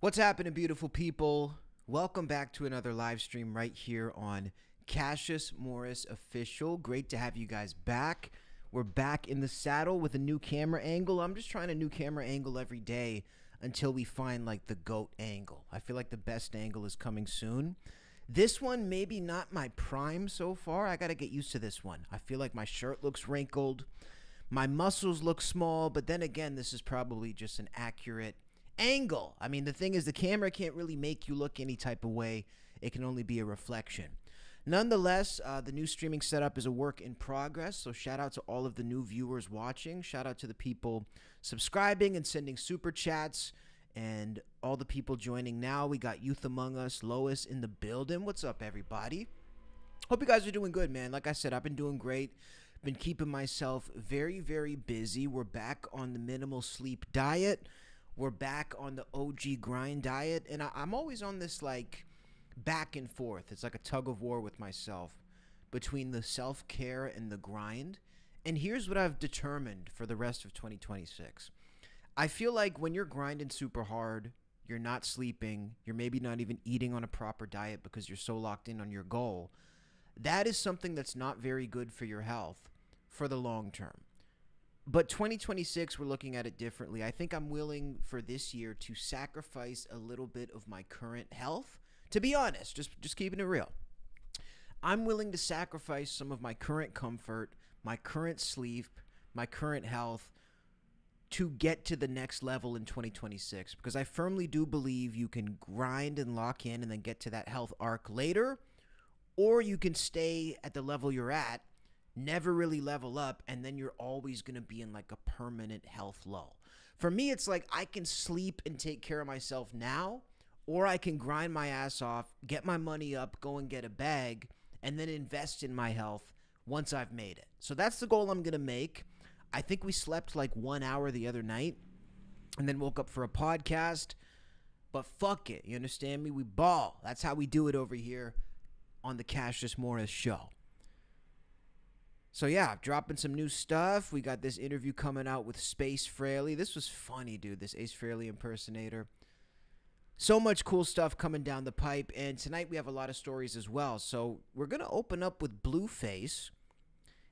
What's happening, beautiful people? Welcome back to another live stream right here on Cassius Morris Official. Great to have you guys back. We're back in the saddle with a new camera angle. I'm just trying a new camera angle every day until we find like the GOAT angle. I feel like the best angle is coming soon. This one, maybe not my prime so far. I got to get used to this one. I feel like my shirt looks wrinkled. My muscles look small, but then again, this is probably just an accurate angle. I mean, the thing is, the camera can't really make you look any type of way. It can only be a reflection. Nonetheless, the new streaming setup is a work in progress, so shout out to all of the new viewers watching. Shout out to the people subscribing and sending super chats, and all the people joining now. We got Youth Among Us, Lois in the building. What's up, everybody? Hope you guys are doing good, man. Like I said, I've been doing great. Been keeping myself very, very busy. We're back on the minimal sleep diet. We're back on the OG grind diet, and I'm always on this like back and forth. It's like a tug of war with myself between the self-care and the grind. And here's what I've determined for the rest of 2026. I feel like when you're grinding super hard, you're not sleeping, you're maybe not even eating on a proper diet because you're so locked in on your goal. That is something that's not very good for your health for the long term. But 2026, we're looking at it differently. I think I'm willing for this year to sacrifice a little bit of my current health. To be honest, just keeping it real. I'm willing to sacrifice some of my current comfort, my current sleep, my current health to get to the next level in 2026. Because I firmly do believe you can grind and lock in and then get to that health arc later. Or you can stay at the level you're at, never really level up, and then you're always going to be in like a permanent health lull. For me, it's like I can sleep and take care of myself now, or I can grind my ass off, get my money up, go and get a bag, and then invest in my health once I've made it. So that's the goal I'm going to make. I think we slept like 1 hour the other night and then woke up for a podcast, but fuck it. You understand me? We ball. That's how we do it over here on the Cassius Morris Show. So yeah, dropping some new stuff. We got this interview coming out with Space Fraley. This was funny, dude, this Ace Fraley impersonator. So much cool stuff coming down the pipe, and tonight we have a lot of stories as well. So we're going to open up with Blueface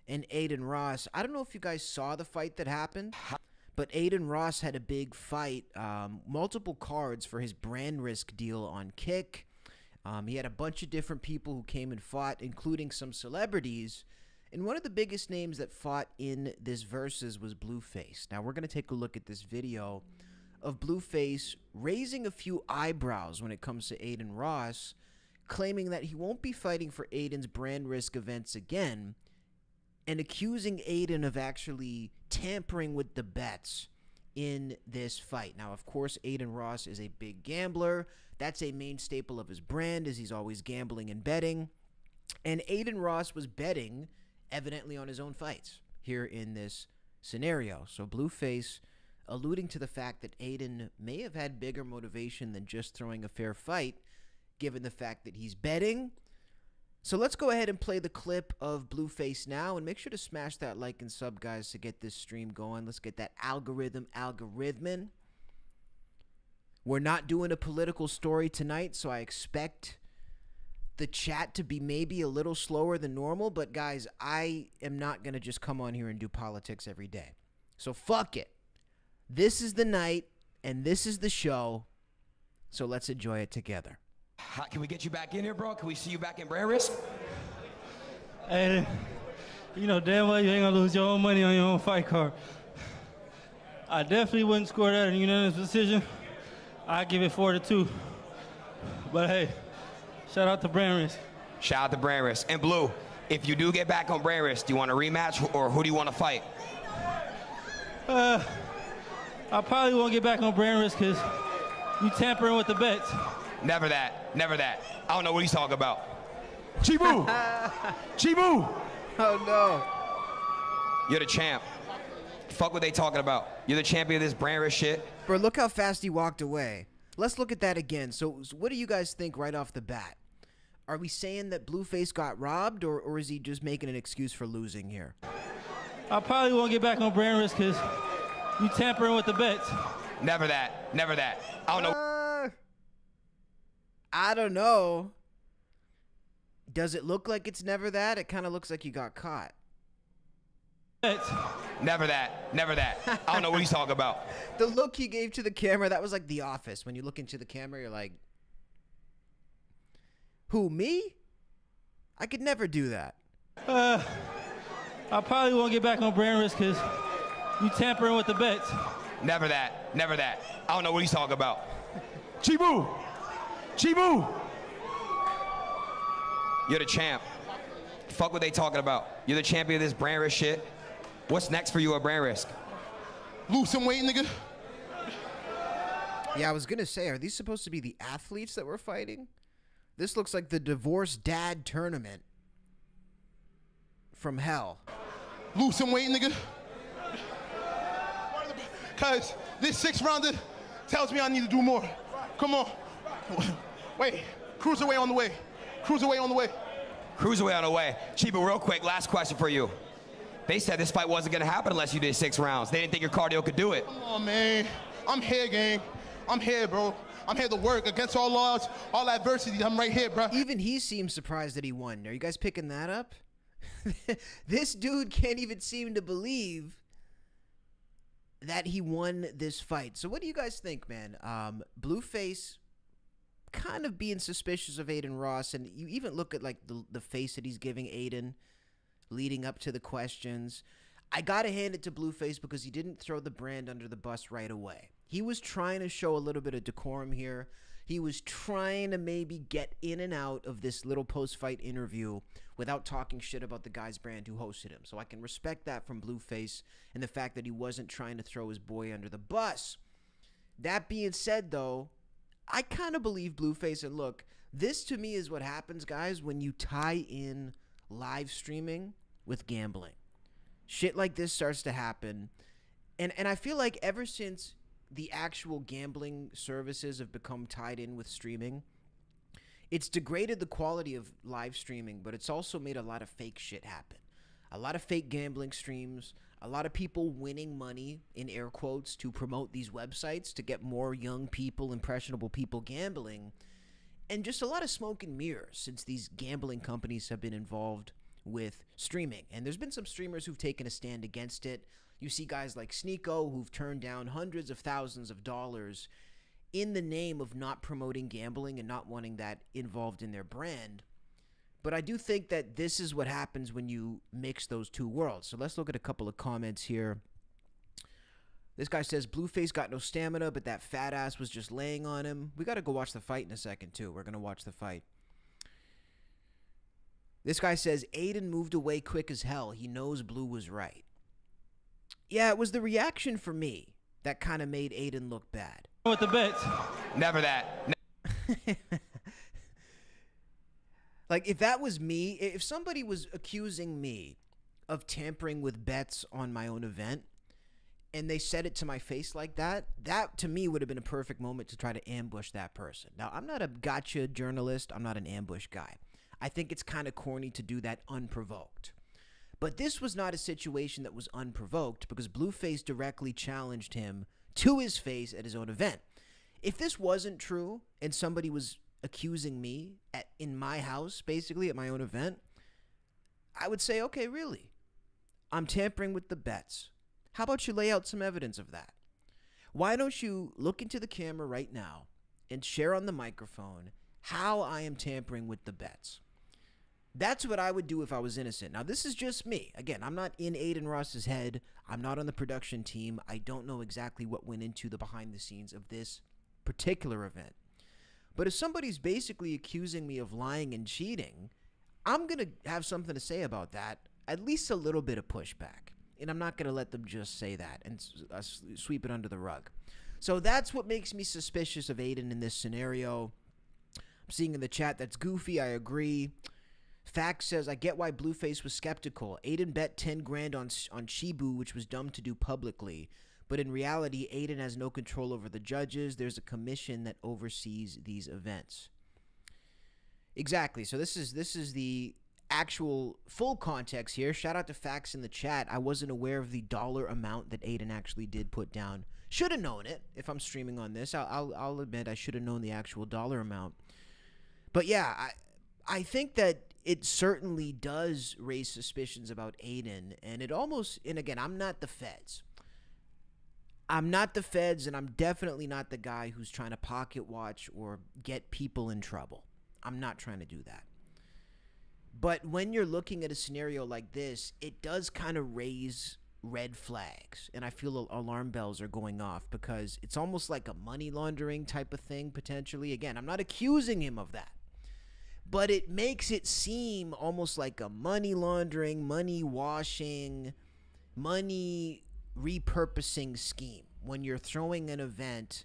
and Aiden Ross. I don't know if you guys saw the fight that happened, but Aiden Ross had a big fight, multiple cards for his brand risk deal on Kick. He had a bunch of different people who came and fought, including some celebrities. And one of the biggest names that fought in this versus was Blueface. Now, we're going to take a look at this video of Blueface raising a few eyebrows when it comes to Aiden Ross, claiming that he won't be fighting for Aiden's brand risk events again, and accusing Aiden of actually tampering with the bets in this fight. Now, of course, Aiden Ross is a big gambler. That's a main staple of his brand, as he's always gambling and betting. And Aiden Ross was betting evidently on his own fights here in this scenario. So Blueface alluding to the fact that Aiden may have had bigger motivation than just throwing a fair fight, given the fact that he's betting. So let's go ahead and play the clip of Blueface now, and make sure to smash that like and sub, guys, to get this stream going. Let's get that algorithmin. We're not doing a political story tonight, so I expect the chat to be maybe a little slower than normal, but guys, I am not going to just come on here and do politics every day. So fuck it. This is the night, and this is the show, so let's enjoy it together. Can we get you back in here, bro? Can we see you back in brand risk? Hey, you know damn well you ain't gonna lose your own money on your own fight card. I definitely wouldn't score that in a unanimous decision. I give it 4-2. But hey, shout out to brand risk. Shout out to brand risk. And Blue, if you do get back on brand risk, do you want a rematch, or who do you want to fight? I probably won't get back on brand risk because you tampering with the bets. Never that. Never that. I don't know what he's talking about. Chibu! Chibu! Oh, no. You're the champ. Fuck what they talking about. You're the champion of this brand risk shit. Bro, look how fast he walked away. Let's look at that again. So what do you guys think right off the bat? Are we saying that Blueface got robbed, or is he just making an excuse for losing here? I probably won't get back on brand risk because you tampering with the bets. Never that. Never that. I don't know. I don't know. Does it look like it's never that? It kind of looks like you got caught. Never that. Never that. I don't know what he's talking about. The look he gave to the camera, that was like The Office. When you look into the camera, you're like, who, me? I could never do that. I probably won't get back on brand risk because you tampering with the bets. Never that. Never that. I don't know what he's talking about. Chibu! Chibu! You're the champ. Fuck what they talking about. You're the champion of this brand risk shit. What's next for you at brand risk? Lose some weight, nigga. Yeah, I was going to say, are these supposed to be the athletes that we're fighting? This looks like the divorced dad tournament from hell. Lose some weight, nigga. Cause this 6-rounder tells me I need to do more. Come on. Wait, cruiserweight on the way. Cruiserweight on the way. Cruiserweight on the way. Chibu, real quick, last question for you. They said this fight wasn't gonna happen unless you did 6 rounds. They didn't think your cardio could do it. Come on, man. I'm here, gang. I'm here, bro. I'm here to work against all odds, all adversity. I'm right here, bro. Even he seems surprised that he won. Are you guys picking that up? This dude can't even seem to believe that he won this fight. So what do you guys think, man? Blueface kind of being suspicious of Aiden Ross, and you even look at like the face that he's giving Aiden leading up to the questions. I gotta hand it to Blueface because he didn't throw the brand under the bus right away. He was trying to show a little bit of decorum here. He was trying to maybe get in and out of this little post-fight interview without talking shit about the guy's brand who hosted him. So I can respect that from Blueface and the fact that he wasn't trying to throw his boy under the bus. That being said, though, I kind of believe Blueface. And look, this to me is what happens, guys, when you tie in live streaming with gambling. Shit like this starts to happen. And I feel like ever since the actual gambling services have become tied in with streaming, it's degraded the quality of live streaming, but it's also made a lot of fake shit happen. A lot of fake gambling streams, a lot of people winning money, in air quotes, to promote these websites to get more young people, impressionable people gambling, and just a lot of smoke and mirrors since these gambling companies have been involved with streaming. And there's been some streamers who've taken a stand against it. You see guys like Sneeko who've turned down hundreds of thousands of dollars in the name of not promoting gambling and not wanting that involved in their brand. But I do think that this is what happens when you mix those two worlds. So let's look at a couple of comments here. This guy says, Blueface got no stamina, but that fat ass was just laying on him. We got to go watch the fight in a second, too. We're going to watch the fight. This guy says, Aiden moved away quick as hell. He knows Blue was right. Yeah, it was the reaction for me that kind of made Aiden look bad. With the bets. Never that. Like, if that was me, if somebody was accusing me of tampering with bets on my own event, and they said it to my face like that, that to me would have been a perfect moment to try to ambush that person. Now, I'm not a gotcha journalist. I'm not an ambush guy. I think it's kind of corny to do that unprovoked. But this was not a situation that was unprovoked because Blueface directly challenged him to his face at his own event. If this wasn't true and somebody was accusing me in my house, basically at my own event, I would say, okay, really? I'm tampering with the bets. How about you lay out some evidence of that? Why don't you look into the camera right now and share on the microphone how I am tampering with the bets? That's what I would do if I was innocent. Now, this is just me. Again, I'm not in Aiden Ross's head. I'm not on the production team. I don't know exactly what went into the behind the scenes of this particular event. But if somebody's basically accusing me of lying and cheating, I'm going to have something to say about that, at least a little bit of pushback. And I'm not going to let them just say that and sweep it under the rug. So that's what makes me suspicious of Aiden in this scenario. I'm seeing in the chat that's goofy. I agree. Fact says, I get why Blueface was skeptical. Aiden bet 10 grand on Chibu, which was dumb to do publicly. But in reality, Aiden has no control over the judges. There's a commission that oversees these events. Exactly. So this is the actual full context here. Shout out to Facts in the chat. I wasn't aware of the dollar amount that Aiden actually did put down. Should have known it if I'm streaming on this. I'll admit I should have known the actual dollar amount. But yeah, I think that it certainly does raise suspicions about Aiden, and it almost, and again, I'm not the feds. I'm not the feds, and I'm definitely not the guy who's trying to pocket watch or get people in trouble. I'm not trying to do that. But when you're looking at a scenario like this, it does kind of raise red flags, and I feel alarm bells are going off because it's almost like a money laundering type of thing, potentially. Again, I'm not accusing him of that, but it makes it seem almost like a money laundering, money washing, money repurposing scheme when you're throwing an event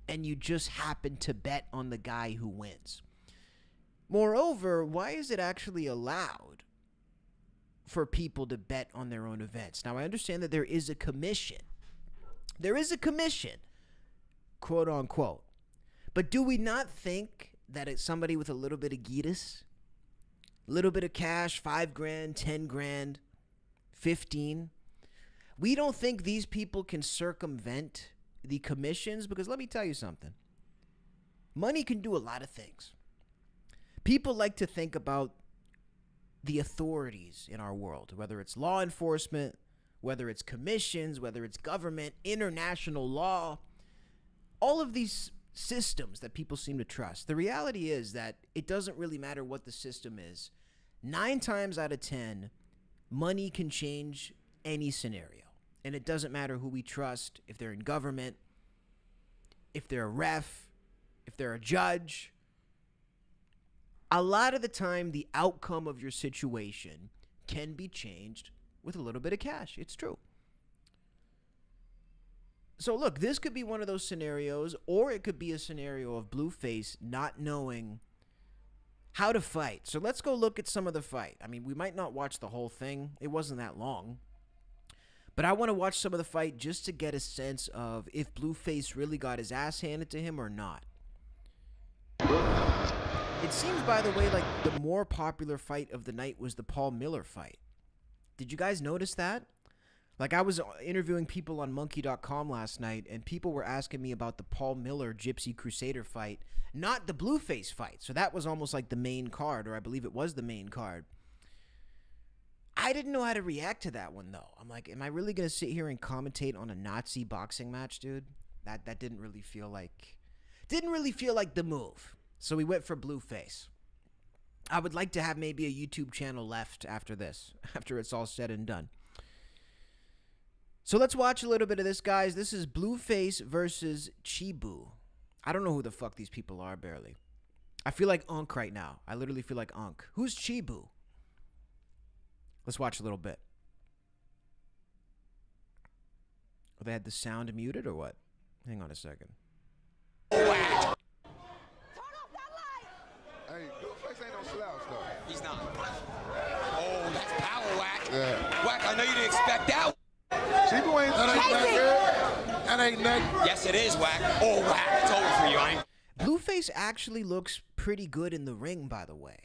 and you just happen to bet on the guy who wins. Moreover, why is it actually allowed for people to bet on their own events? Now, I understand that there is a commission. There is a commission, quote unquote. But do we not think that it's somebody with a little bit of Gitas, a little bit of cash, 5 grand, 10 grand, 15? We don't think these people can circumvent the commissions? Because let me tell you something. Money can do a lot of things. People like to think about the authorities in our world, whether it's law enforcement, whether it's commissions, whether it's government, international law, all of these systems that people seem to trust. The reality is that it doesn't really matter what the system is. 9 times out of 10, money can change any scenario. And it doesn't matter who we trust, if they're in government, if they're a ref, if they're a judge. A lot of the time, the outcome of your situation can be changed with a little bit of cash. It's true. So look, this could be one of those scenarios, or it could be a scenario of Blueface not knowing how to fight. So let's go look at some of the fight. I mean, we might not watch the whole thing. It wasn't that long. But I want to watch some of the fight just to get a sense of if Blueface really got his ass handed to him or not. It seems, by the way, like the more popular fight of the night was the Paul Miller fight. Did you guys notice that? Like, I was interviewing people on Monkey.com last night, and people were asking me about the Paul Miller Gypsy Crusader fight, not the Blueface fight. So that was almost like the main card, or I believe it was the main card. I didn't know how to react to that one, though. I'm like, am I really going to sit here and commentate on a Nazi boxing match, dude? That didn't really feel like the move. So we went for Blueface. I would like to have maybe a YouTube channel left after this, after it's all said and done. So let's watch a little bit of this, guys. This is Blueface versus Chibu. I don't know who the fuck these people are, barely. I feel like Unk right now. I literally feel like Unk. Who's Chibu? Let's watch a little bit. Oh, they had the sound muted or what? Hang on a second. Whack. Hey, Blueface ain't no slouch, though. He's not. Oh, that's power whack. Yeah. Whack, I know you didn't expect that. Chibu ain't that ain't nothing. Yes, it is whack. Oh, whack. It's over for you, I ain't. Blueface actually looks pretty good in the ring, by the way.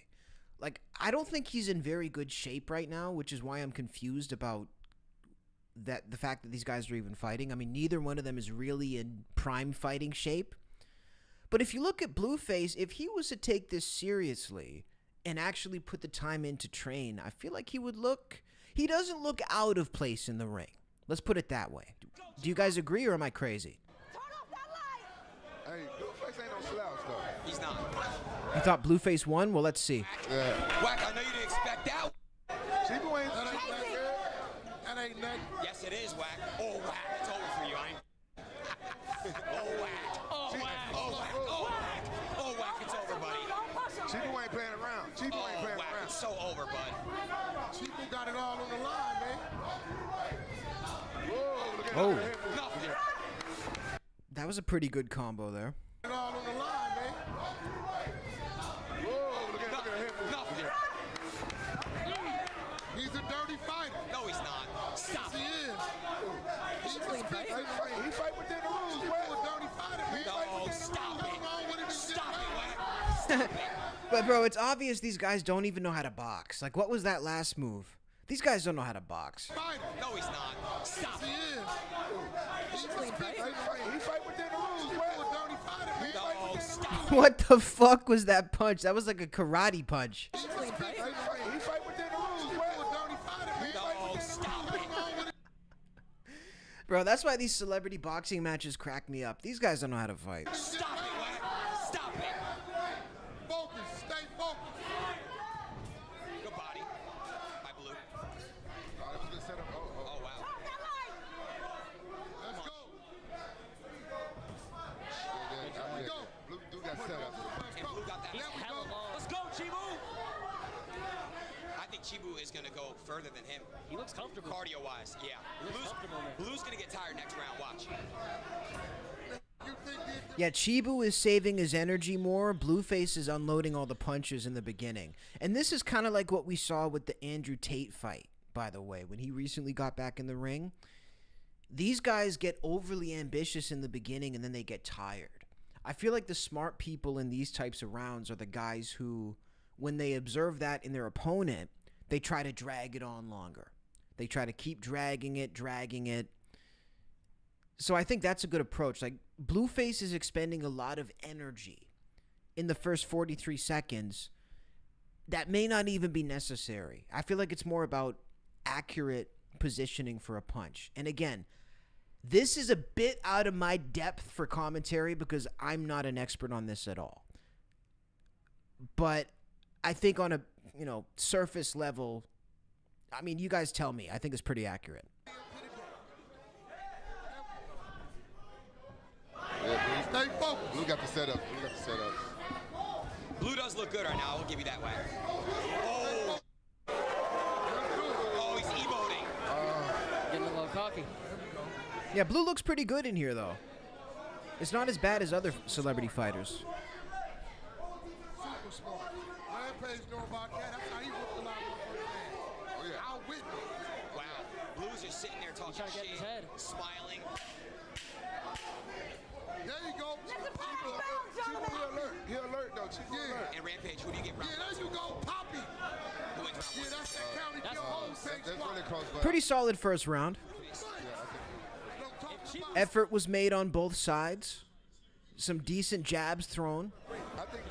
Like, I don't think he's in very good shape right now, which is why I'm confused about the fact that these guys are even fighting. I mean, neither one of them is really in prime fighting shape. But if you look at Blueface, if he was to take this seriously and actually put the time in to train, I feel like he doesn't look out of place in the ring. Let's put it that way. Do you guys agree, or am I crazy? Hey, Blueface ain't no slouch, though. He's not. You thought Blueface won? Well, let's see. Yeah. Whack, I know you didn't expect that. Chibu ain't that ain't nothing. Yes, it is whack. Oh, whack. It's over for you, I ain't. Oh, whack. Oh, whack. Oh, whack. Oh, whack. Oh, whack. It's over, buddy. Chibu ain't playing around. Chibu ain't playing Whack. around. It's so over, bud. Chibu got it all on the line, man. Whoa, look at Oh. that. Nothing. That was a pretty good combo there. Got it all on the line, man. Whoa, look at him. Nothing. He's a dirty fighter. No, he's not. Stop He it. is. He fight within the rules. Chibu a dirty fighter, man. No, stop it. Stop it, whack. But, bro, it's obvious these guys don't even know how to box. Like, what was that last move? These guys don't know how to box. Fighter. No, he's not. Stop He it. is. He fight within the rules. Chibu a dirty fighter, man. No, stop What the fuck was that punch? That was like a karate punch. He fight within the rules, No, stop it. Bro, that's why these celebrity boxing matches crack me up. These guys don't know how to fight. Stop it, Wack. Stop it. Focus, stay focused. Good body. By Blue. That was a good setup. Oh, wow. Let's go. There we go. Blue got set up. And Blue got that. There we go. Let's go, Chibu. I think Chibu is going to go further than him. He looks comfortable. Cardio-wise, yeah. Blue's going to get tired next round. Watch. You think this? Yeah, Chibu is saving his energy more. Blueface is unloading all the punches in the beginning. And this is kind of like what we saw with the Andrew Tate fight, by the way, when he recently got back in the ring. These guys get overly ambitious in the beginning and then they get tired. I feel like the smart people in these types of rounds are the guys who, when they observe that in their opponent, they try to drag it on longer. They try to keep dragging it. So I think that's a good approach. Like, Blueface is expending a lot of energy in the first 43 seconds that may not even be necessary. I feel like it's more about accurate positioning for a punch. And again, this is a bit out of my depth for commentary because I'm not an expert on this at all. But I think on a, surface level, I mean, you guys tell me. I think it's pretty accurate. Yeah, stay focused. Blue got the setup. Blue does look good right now. I will give you that, Wack. Oh, he's emoting. Getting a little cocky. Yeah, Blue looks pretty good in here, though. It's not as bad as other celebrity fighters. Super smart. Rampage know about that. That's how he whooped a lot of motherfuckers. Oh, yeah. I'll witness. Wow. Blue's just sitting there talking trying to get in shit, his head. smiling. There you go. Chibu alert. He alert, though. Chibu alert. And Rampage, who do you get round Yeah, there you go. Poppy. Who wins round Yeah, one? that's that county That's Joe. close. That's really close, but Pretty solid first round. Effort was made on both sides. Some decent jabs thrown. I think they gave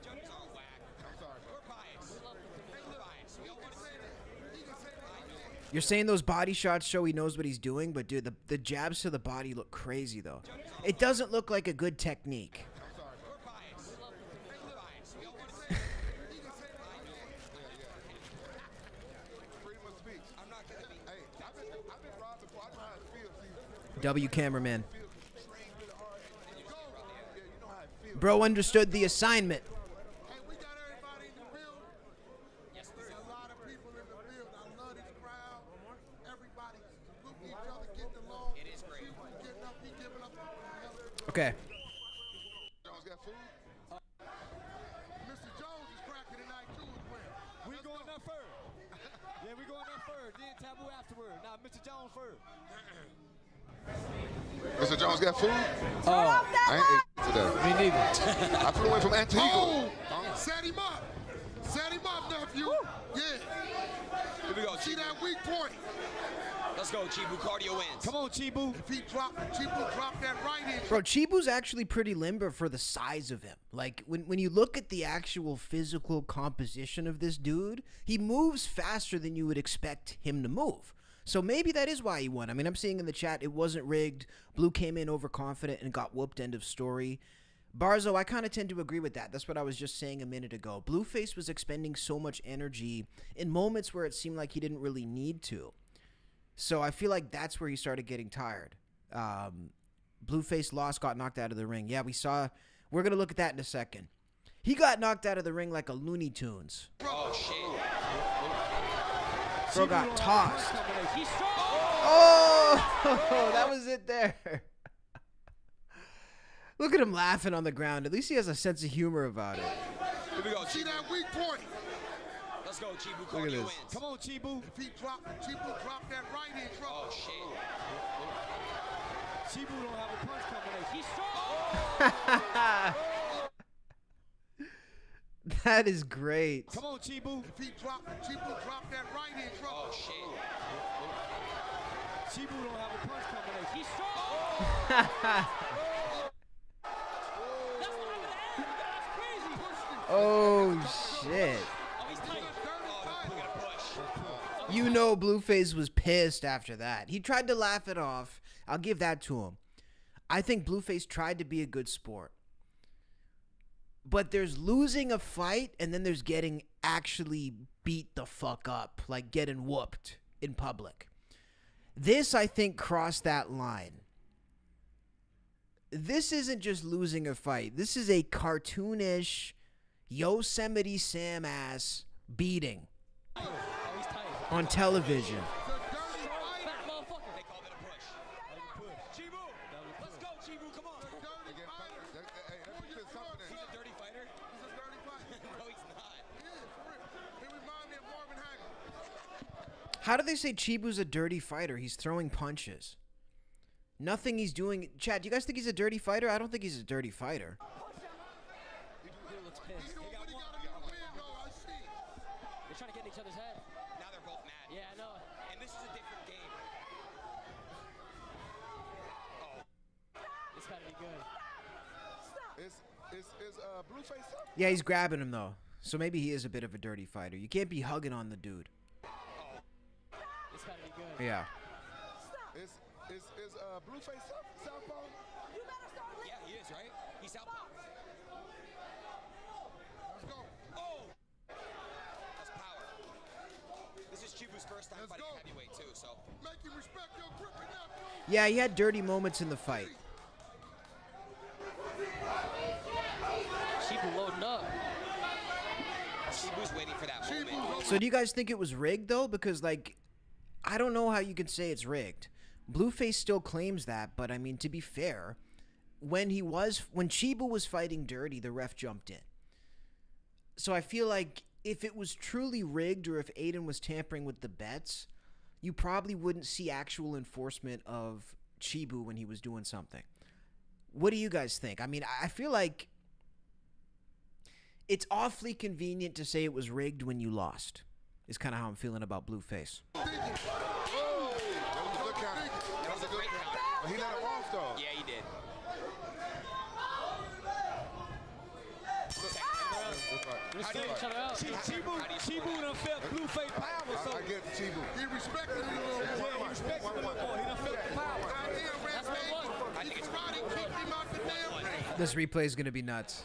The judges are Wack. I'm sorry. We're biased. We're biased. We all want to say that. You're saying those body shots show he knows what he's doing, but dude, the jabs to the body look crazy, though. It doesn't look like a good technique. We're biased. We're biased. We all want to say that. Freedom of speech. I'm not going to be. Hey, I've been robbed before. I know how it feels. W cameraman. Train really hard. Yeah, you know how it feels. Bro understood the assignment. Hey, we got everybody in the building. Yes, there's a lot of people in the building. I love this crowd. Everybody looking at each other, getting along. It is great. Getting up, he giving up. Okay. Jones got food. Mr. Jones is cracking tonight too as well. We going up first. Yeah, we going up first. Then Taboo afterward. Now, Mr. Jones first. Mr. Jones got food? Oh, I ain't ate today. me neither. I flew in from Antigua. Set him up. Set him up, nephew. Yeah. Here we go, See Chibu. that weak point. Let's go, Chibu. Cardio wins. Come on, Chibu. If he dropped that right in. Bro, Chibu's actually pretty limber for the size of him. Like, when you look at the actual physical composition of this dude, he moves faster than you would expect him to move. So maybe that is why he won. I mean, I'm seeing in the chat, it wasn't rigged. Blue came in overconfident and got whooped, end of story. Barzo, I kind of tend to agree with that. That's what I was just saying a minute ago. Blueface was expending so much energy in moments where it seemed like he didn't really need to. So I feel like that's where he started getting tired. Blueface lost, got knocked out of the ring. Yeah, we saw. We're going to look at that in a second. He got knocked out of the ring like a Looney Tunes. Oh, shit. Bro got tossed. He's strong. Oh, that was it there. Look at him laughing on the ground. At least he has a sense of humor about it. Here we go, See Chibu. that weak point. Let's go, Chibu. Look at Cardio this. wins. Come on, Chibu. If he dropped that right in trouble. Oh, shit. Chibu don't have a punch combination. He's strong. That is great. Come on, Chibu. If he dropped that right in trouble. Oh, shit. Chibu don't have a punch combination. He's strong. That's what happened to Ed. That's crazy. Oh shit. Oh, he's tight. Look at a push. You know Blueface was pissed after that. He tried to laugh it off. I'll give that to him. I think Blueface tried to be a good sport. But there's losing a fight and then there's getting actually beat the fuck up, like getting whooped in public. This, I think, crossed that line. This isn't just losing a fight. This is a cartoonish Yosemite Sam ass beating Oh, he's tight. on television. Fat motherfucker. They called it a push. Chibu! Let's go, Chibu, come on. Dirty fighter. He's a dirty fighter? He's a dirty fighter. No, he's not. He is, for real. He reminds me of Marvin Hagler. How do they say Chibu's a dirty fighter? He's throwing punches. Nothing he's doing. Chad, do you guys think he's a dirty fighter? I don't think he's a dirty fighter. He looks He pissed. doing what he gotta do to win, though. I see. They're trying to get in each other's head. Now they're both mad. Yeah, I know. And this is a different game. This better be good. Is Blueface up? Yeah, he's grabbing him though. So maybe he is a bit of a dirty fighter. You can't be hugging on the dude. This better be good. Yeah. Is Blueface up? Southpaw? Yeah, he is, right? He's out. Let's go. Oh! That's power. This is Chibu's first time Let's fighting go. heavyweight, too, so. Make him respect your grip and that. Yeah, he had dirty moments in the fight. Chibu loading up. Chibu's waiting for that moment. So do you guys think it was rigged though? Because like, I don't know how you can say it's rigged. Blueface still claims that, but I mean, to be fair, when Chibu was fighting dirty, the ref jumped in. So I feel like if it was truly rigged or if Aiden was tampering with the bets, you probably wouldn't see actual enforcement of Chibu when he was doing something. What do you guys think? I mean, I feel like it's awfully convenient to say it was rigged when you lost. Is kind of how I'm feeling about Blueface. That was a good counter. That was a great counter. He let him off though. Yeah, he did. They're stealing each other out. Chibu done felt Blueface power, so I get the Chibu. He respected it a little yeah, more. he respects him a little more. He done felt the power. Goddamn, Red That's what it was. I think it's Karate kicked him out the damn ring. This replay is going to be nuts.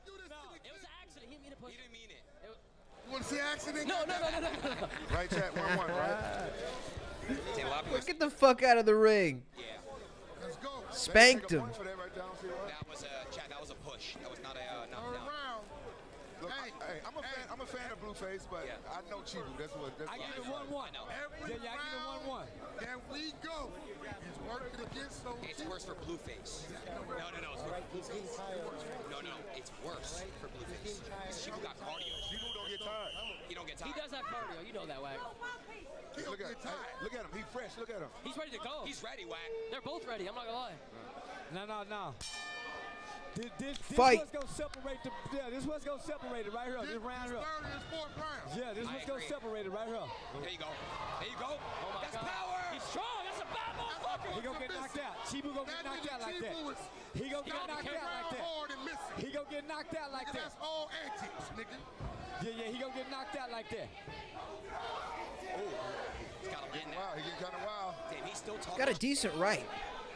Do this to the It was an accident. He didn't mean to push. He didn't mean it. You want to see accident? No. Right, chat 1-1, right? Say a lot of Get the fuck out of the ring. Yeah. Let's go. Spanked Take a him. point for that right there. I don't see why. That was a, Chad, that was a push. That was not a knockdown. Third round. Look, hey, I'm a fan of Blueface, but Yeah. I know Chibu. That's what. I give it 1-1. Every Yeah, I give it 1-1. round that we go is working against those It's worse for Blueface. No, it's worse. No, it's worse for Blueface. Because Chibu got cardio. Chibu don't get tired. He don't get He tired. does have cardio. You know that, Wag. Look at him. He fresh. Look at him. He's ready to go. He's ready, Wack. They're both ready. I'm not gonna lie. No. This Fight. what's gonna separate the. Yeah, this what's gonna separate it right here. This round here. third and fourth round. Yeah, this what's gonna agree. separate it right here. There you go. Oh my That's God. power. He's strong. That's a bad motherfucker. He gonna get knocked out. Chibu gonna get knocked out like that. He gonna get knocked out like that. Hard and missing. He gonna get knocked out like that. That's all antics, nigga. Yeah, he gonna get knocked out like that. He's got him in now. Wow, he getting kind of wild. Damn, he's still talking. Got a decent right.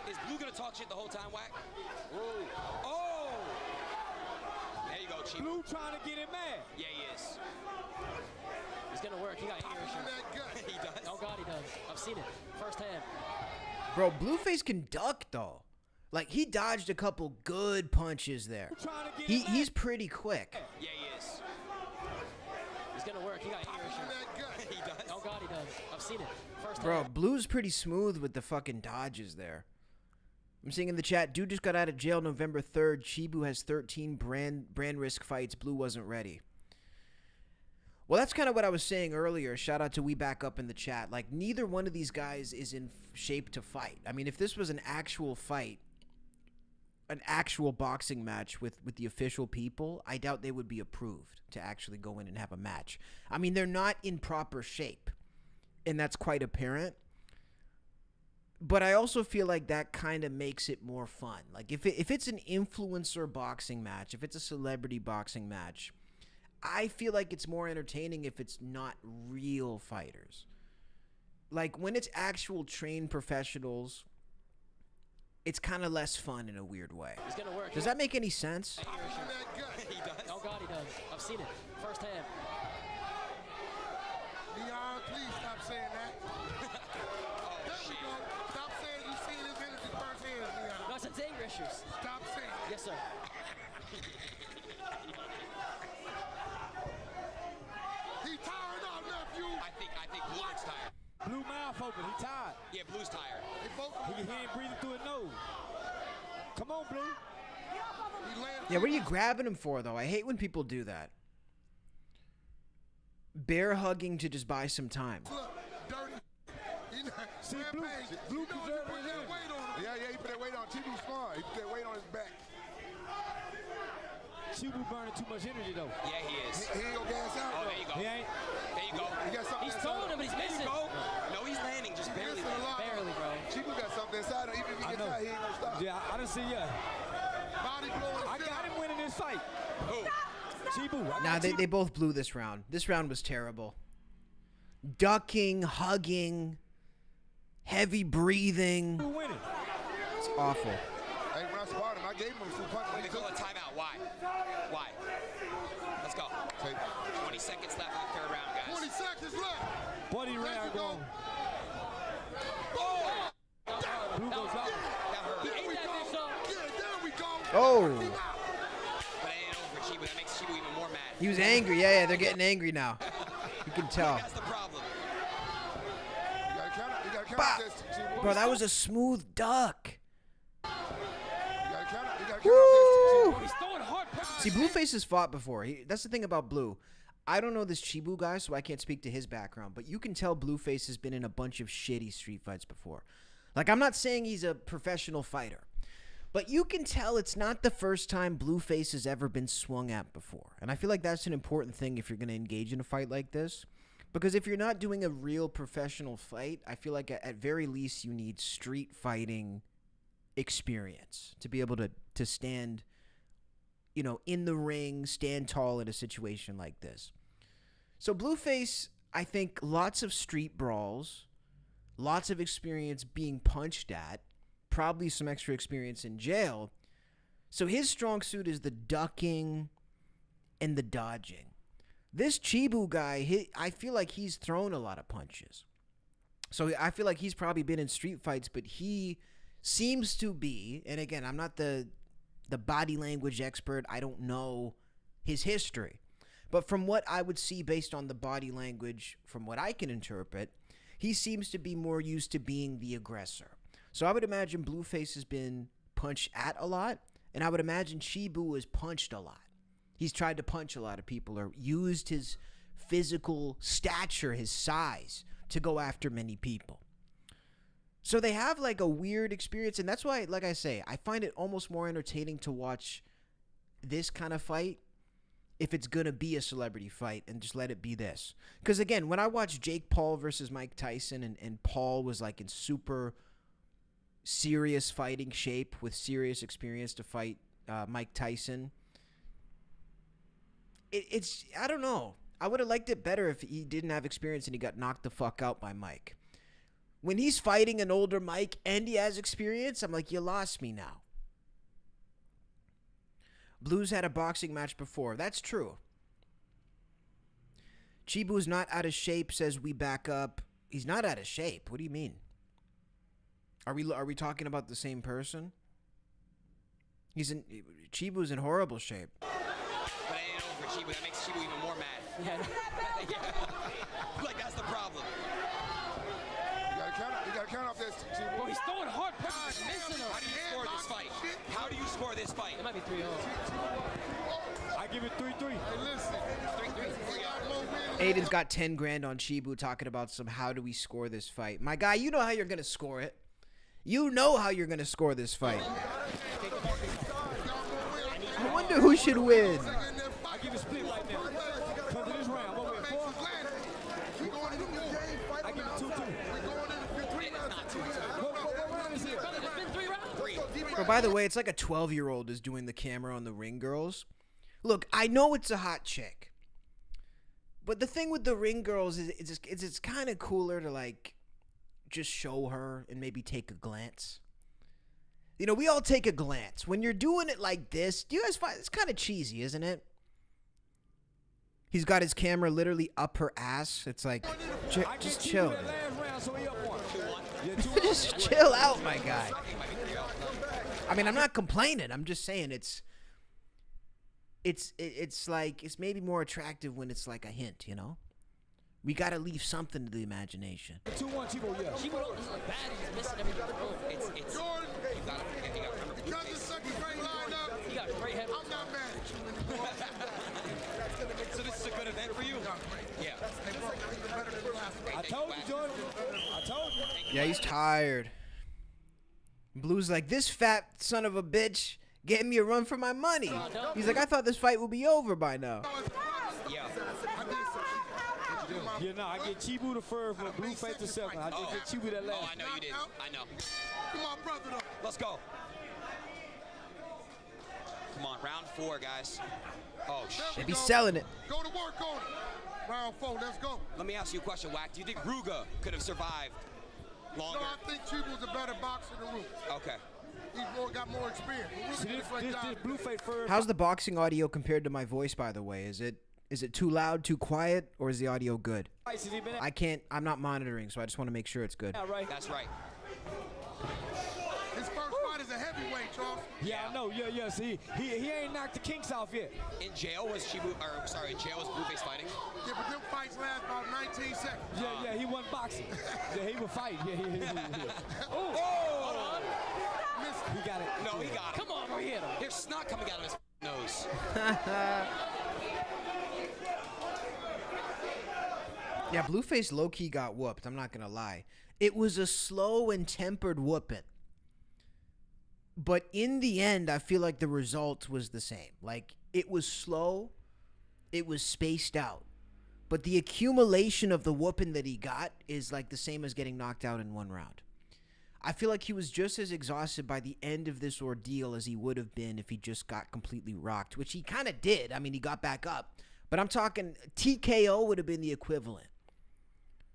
Is Blue gonna talk shit the whole time, Wack? Oh! There you go, Chibu. Blue trying to get him mad. Yeah, he is. He's gonna work. He got ear issues. That gut. He does. Oh God, he does. I've seen it firsthand. Bro, Blueface can duck though. Like he dodged a couple good punches there. Trying to get him He's pretty quick. Yeah, he is. He's gonna work. He got ear issues. That gut. He does. Oh God, he does. I've seen it firsthand. Bro, Blue's pretty smooth with the fucking dodges there. I'm seeing in the chat, dude just got out of jail November 3rd. Chibu has 13 brand risk fights. Blue wasn't ready. Well, that's kind of what I was saying earlier. Shout out to We Back Up in the chat. Like, neither one of these guys is in shape to fight. I mean, if this was an actual fight, an actual boxing match with the official people, I doubt they would be approved to actually go in and have a match. I mean, they're not in proper shape. and that's quite apparent. But I also feel like that kind of makes it more fun. Like if it's an influencer boxing match, if it's a celebrity boxing match, I feel like it's more entertaining if it's not real fighters. Like when it's actual trained professionals, it's kind of less fun in a weird way. It's gonna work. Does that make any sense? He does. Oh God, he does. I've seen it firsthand. Leon, please stop saying that. There we go. Stop saying you seen his energy firsthand, Leon. No, it's anger issues. Stop saying that. Yes, sir. He tired out, nephew. I think Blue's tired. Blue mouth open. He tired. Yeah, Blue's tired. They both He ain't breathing through his nose. Come on, Blue. he landed. Yeah, what are you grabbing him for, though? I hate when people do that. Bear hugging to just buy some time. Look, dirty. He not, See, Rampage, Blue you know you preserved put his that energy. weight on him. Yeah, he put that weight on. Chibu's smart. He put that weight on his back. Chibu burning too much energy, though. Yeah, he is. He ain't gonna gas out. Oh, there you go. He ain't. There you go. He got something He's inside throwing him, but he's There you missing. go. No, he's landing, just barely Missing a landing. lot. Barely, bro. Chibu got something inside him. Even if he I gets know. out, he ain't gonna stop. Yeah, I done see ya. Body blowing I shit got out. him winning this fight. Who? Chibu. I got Nah, Chibu. they both blew this round. This round was terrible. Ducking, hugging, heavy breathing. Chibu winning. It's awful. Hey, when I sparred him, I gave him some punches. They call a timeout. Why? Why? Let's go. 20 seconds left in the third round, guys. 20 seconds left. Body There round you go. going. Oh, Blue goes out. That hurt. there we that go. bitch up. Yeah, there we go. Oh. Knock him out. But it ain't over for Chibu. That makes Chibu even more mad. He was angry. Yeah, they're getting angry now. You can tell. That's the problem. You gotta count Bah. this, Chibu. Bro, that was a smooth duck. You gotta count this, Chibu. He's throwing hard punches. See, Blueface has fought before. That's the thing about Blue. I don't know this Chibu guy, so I can't speak to his background, but you can tell Blueface has been in a bunch of shitty street fights before. Like, I'm not saying he's a professional fighter, but you can tell it's not the first time Blueface has ever been swung at before. And I feel like that's an important thing if you're going to engage in a fight like this. Because if you're not doing a real professional fight, I feel like at very least you need street fighting experience to be able to stand, you know, in the ring, stand tall in a situation like this. So Blueface, I think lots of street brawls, lots of experience being punched at, probably some extra experience in jail. So his strong suit is the ducking and the dodging. This Chibu guy, I feel like he's thrown a lot of punches. So I feel like he's probably been in street fights, but he seems to be, and again, I'm not the body language expert. I don't know his history. But from what I would see based on the body language, from what I can interpret, he seems to be more used to being the aggressor. So I would imagine Blueface has been punched at a lot, and I would imagine Chibu has punched a lot. He's tried to punch a lot of people or used his physical stature, his size, to go after many people. So they have like a weird experience, and that's why, like I say, I find it almost more entertaining to watch this kind of fight if it's going to be a celebrity fight and just let it be this. Because again, when I watched Jake Paul versus Mike Tyson and Paul was like in super serious fighting shape with serious experience to fight Mike Tyson, it's I don't know. I would have liked it better if he didn't have experience and he got knocked the fuck out by Mike. When he's fighting an older Mike and he has experience, I'm like, you lost me now. Blue's had a boxing match before. That's true. Chibu's not out of shape, says we back up. He's not out of shape. What do you mean? Are we talking about the same person? Chibu's in horrible shape. But it ain't over for Chibu. That makes Chibu even more mad. Yeah. Like, that's the problem. You gotta count off this, Chibu. Bro, he's throwing hard punches. Missing him. How do you score this fight? How do you score this fight? It might be 3-0. I give it 3-3. Hey, listen. 3-3. He got more wins. Aiden's got 10 grand on Chibu talking about some how do we score this fight. My guy, you know how you're going to score it. You know how you're going to score this fight. I wonder who should win. I give it split right now. Because of this round, what we're 4? We going to the war. I give it Oh, by the way, it's like a 12-year-old is doing the camera on the ring girls. Look, I know it's a hot chick. But the thing with the ring girls is it's kind of cooler to, like, just show her and maybe take a glance. You know, we all take a glance. When you're doing it like this, do you guys find it's kind of cheesy, isn't it? He's got his camera literally up her ass. It's like, just chill. Just chill out, my guy. I mean, I'm not complaining. I'm just saying it's like, it's maybe more attractive when it's like a hint, you know? We gotta leave something to the imagination. 2-1, Chibu, yeah. Chibu is like bad. He's missing everything. It's Jordan, You got to because the second grade lineup, he got a great head. I'm not mad at you anymore. So this is a good event for you? Yeah. Hey, bro, even better than last week. I told you, Jordan. I told you. Yeah, he's tired. Blue's like, this fat son of a bitch getting me a run for my money. He's like, I thought this fight would be over by now. Yeah. Yeah, no, I get Chibu the first for Blueface the second. I just get Chibu that last. Oh, I know you did. I know. Come on, brother, though. Let's go. Come on, round 4, guys. Oh, They shit. be selling it. Go to work on it. Round 4, let's go. Let me ask you a question, Wack. Do you think Ruga could have survived longer? No, I think Chibu's a better boxer than Root. Okay. He's got more experience. But Root See, did a great this job. Blueface first. How's the boxing audio compared to my voice, by the way? Is it too loud, too quiet, or is the audio good? fights has he been at? I'm not monitoring, so I just want to make sure it's good. Yeah, right. That's right. His first fight is a heavyweight, Charles. Yeah, I know. Yeah. See, he ain't knocked the kinks off yet. In jail was in jail was Blueface fighting? Yeah, but them fights last about 19 seconds. Yeah, he wasn't boxing. Yeah, he was fighting. Yeah. Oh! He got it. No, he got it. Come on, bro, he hit him. There's snot coming out of his nose. Yeah, Blueface low-key got whooped. I'm not going to lie. It was a slow and tempered whooping. But in the end, I feel like the result was the same. Like, it was slow. It was spaced out. But the accumulation of the whooping that he got is like the same as getting knocked out in one round. I feel like he was just as exhausted by the end of this ordeal as he would have been if he just got completely rocked, which he kind of did. I mean, he got back up. But I'm talking TKO would have been the equivalent.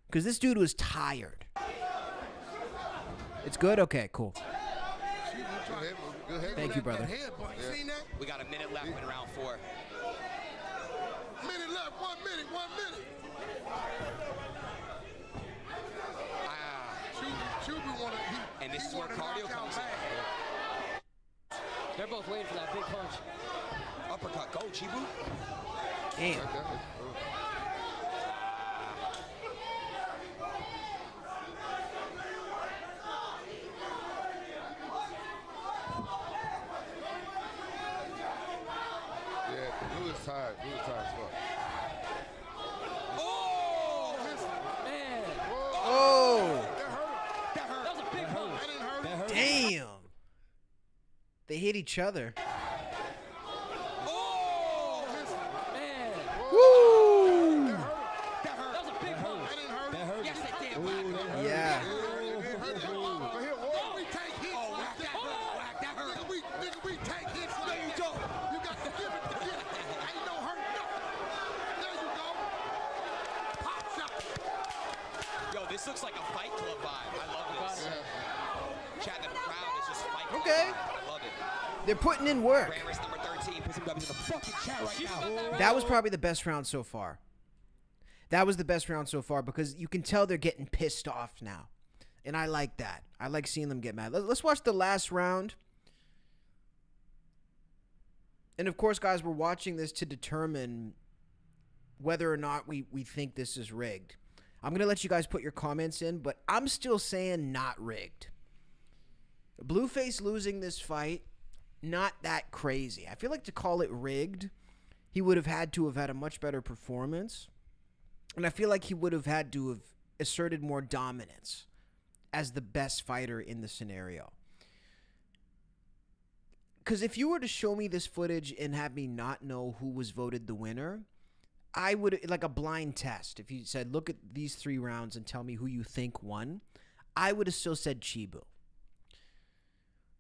Because this dude was tired. It's good? Okay, cool. Good head. Thank you, brother. Seen that? We got a minute left in round 4. Minute left. 1 minute. 1 minute. Chibu wanna. And this he is where wanna cardio knock out comes bad. They're both waiting for that big punch. Uppercut. Go, Chibu. Damn. Yeah, Blue is tired. Blue is tired as fuck. Oh! Man, Oh, That hurt. that was a big punch. That didn't hurt. That hurt. damn. They hit each other. Oh! Man, Woo! That that hurt. was a big punch. That didn't hurt. That hurt. Yes, it did, Ooh, Wack. that hurt. Yeah. It hurt. But here, we take hits. Oh, Wack, that hurt. Wack, that hurt. Nigga, we take hits like you that. don't. You got to give it to get it. Ain't no hurt nothing. There you go. Pop shot. Yo, this looks like a Fight Club vibe. I love this. Chat, the crowd is just Fight Club Okay. vibe. I love it. They're putting in work. Grand race number 13. Put some W's in the fucking chat right now. That was probably the best round so far. That was the best round so far because you can tell they're getting pissed off now. And I like that. I like seeing them get mad. Let's watch the last round. And of course, guys, we're watching this to determine whether or not we think this is rigged. I'm going to let you guys put your comments in, but I'm still saying not rigged. Blueface losing this fight, not that crazy. I feel like to call it rigged, he would have had to have had a much better performance. And I feel like he would have had to have asserted more dominance as the best fighter in the scenario. Because if you were to show me this footage and have me not know who was voted the winner, I would, like a blind test, if you said, look at these 3 rounds and tell me who you think won, I would have still said Chibu.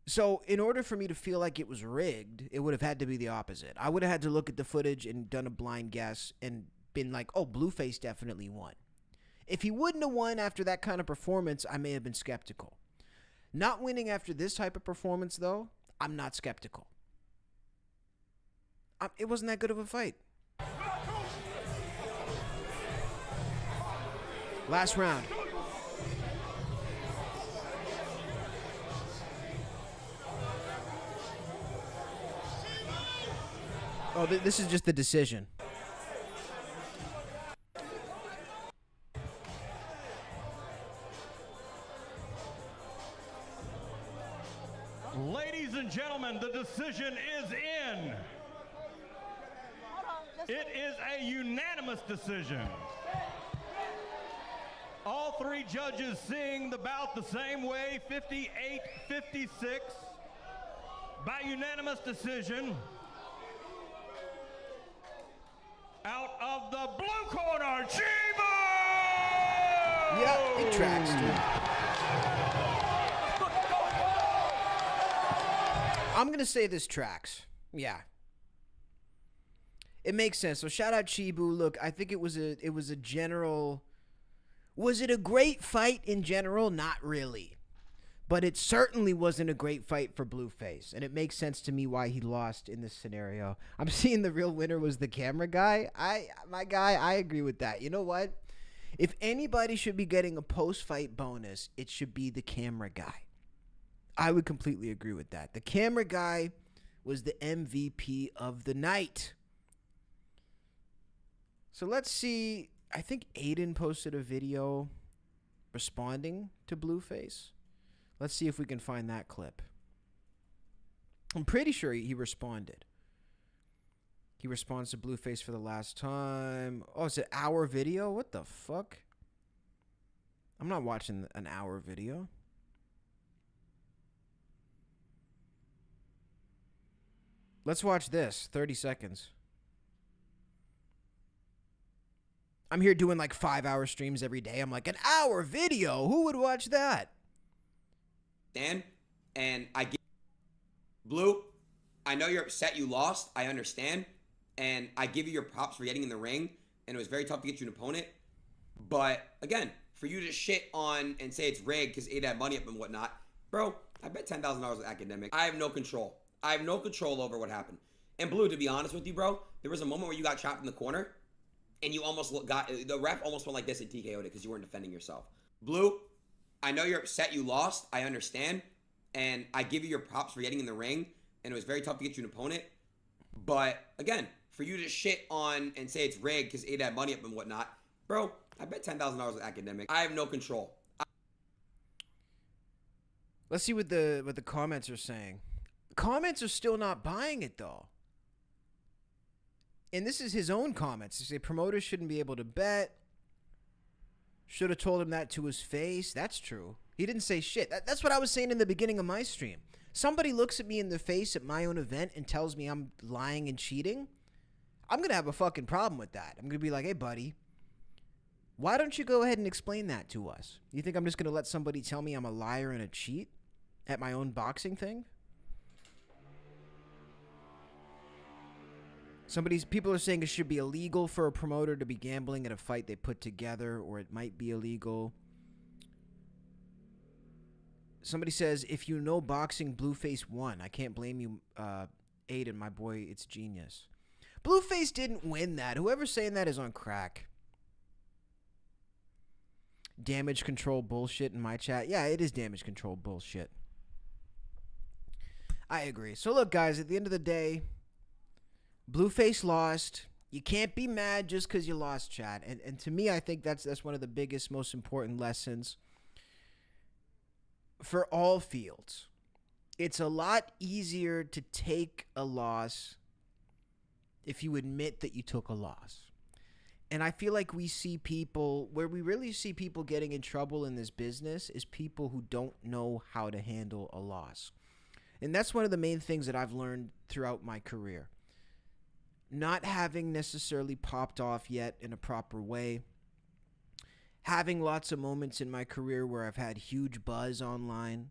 So in order for me to feel like it was rigged, it would have had to be the opposite. I would have had to look at the footage and done a blind guess and been like, oh, Blueface definitely won. If he wouldn't have won after that kind of performance, I may have been skeptical. Not winning after this type of performance, though, I'm not skeptical. It wasn't that good of a fight. Last round. Oh, this is just the decision. Ladies and gentlemen, the decision is in. It is a unanimous decision. All three judges seeing the bout the same way, 58-56. By unanimous decision, out of the blue corner, Chibu! Yeah, it tracks, dude. I'm going to say this tracks. Yeah. It makes sense. So shout out Chibu. Look, I think it was a general. Was it a great fight in general? Not really. But it certainly wasn't a great fight for Blueface. And it makes sense to me why he lost in this scenario. I'm seeing the real winner was the camera guy. I agree with that. You know what? If anybody should be getting a post-fight bonus, it should be the camera guy. I would completely agree with that. The camera guy was the MVP of the night. So let's see. I think Aiden posted a video responding to Blueface. Let's see if we can find that clip. I'm pretty sure he responded. He responds to Blueface for the last time. Oh, it's an hour video? What the fuck? I'm not watching an hour video. Let's watch this. 30 seconds. I'm here doing like 5-hour streams every day. I'm like, an hour video? Who would watch that? Dan, and I give Blue, I know you're upset you lost. I understand. And I give you your props for getting in the ring. And it was very tough to get you an opponent. But again, for you to shit on and say it's rigged because Aiden had money up and whatnot, bro, I bet $10,000 with Academic. I have no control. I have no control over what happened. And Blue, to be honest with you, bro, there was a moment where you got chopped in the corner and you almost the ref almost went like this and TKO'd it because you weren't defending yourself. Blue, I know you're upset you lost. I understand. And I give you your props for getting in the ring. And it was very tough to get you an opponent. But again, for you to shit on and say it's rigged because Aiden had money up and whatnot, bro, I bet $10,000 with Academic. I have no control. Let's see what the comments are saying. Comments are still not buying it, though. And this is his own comments. They say promoters shouldn't be able to bet. Should have told him that to his face. That's true. He didn't say shit. That's what I was saying in the beginning of my stream. Somebody looks at me in the face at my own event and tells me I'm lying and cheating. I'm going to have a fucking problem with that. I'm going to be like, hey, buddy, why don't you go ahead and explain that to us? You think I'm just going to let somebody tell me I'm a liar and a cheat at my own boxing thing? People are saying it should be illegal for a promoter to be gambling at a fight they put together, or it might be illegal. Somebody says, if you know boxing, Blueface won. I can't blame you, Aiden, my boy. It's genius. Blueface didn't win that. Whoever's saying that is on crack. Damage control bullshit in my chat. Yeah, it is damage control bullshit. I agree. So look, guys, at the end of the day, Blueface lost. You can't be mad just because you lost, chat. And to me, I think that's one of the biggest, most important lessons for all fields. It's a lot easier to take a loss if you admit that you took a loss. And I feel like we see people, where we really see people getting in trouble in this business is people who don't know how to handle a loss. And that's one of the main things that I've learned throughout my career. Not having necessarily popped off yet in a proper way. Having lots of moments in my career where I've had huge buzz online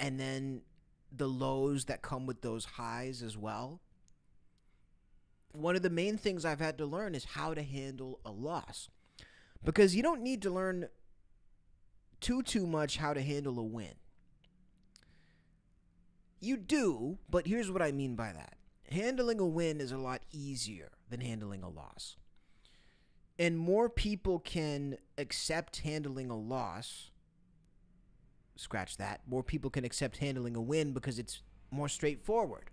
and then the lows that come with those highs as well. One of the main things I've had to learn is how to handle a loss. Because you don't need to learn too much how to handle a win. You do, but here's what I mean by that. Handling a win is a lot easier than handling a loss. And more people can accept handling a loss. Scratch that. More people can accept handling a win because it's more straightforward.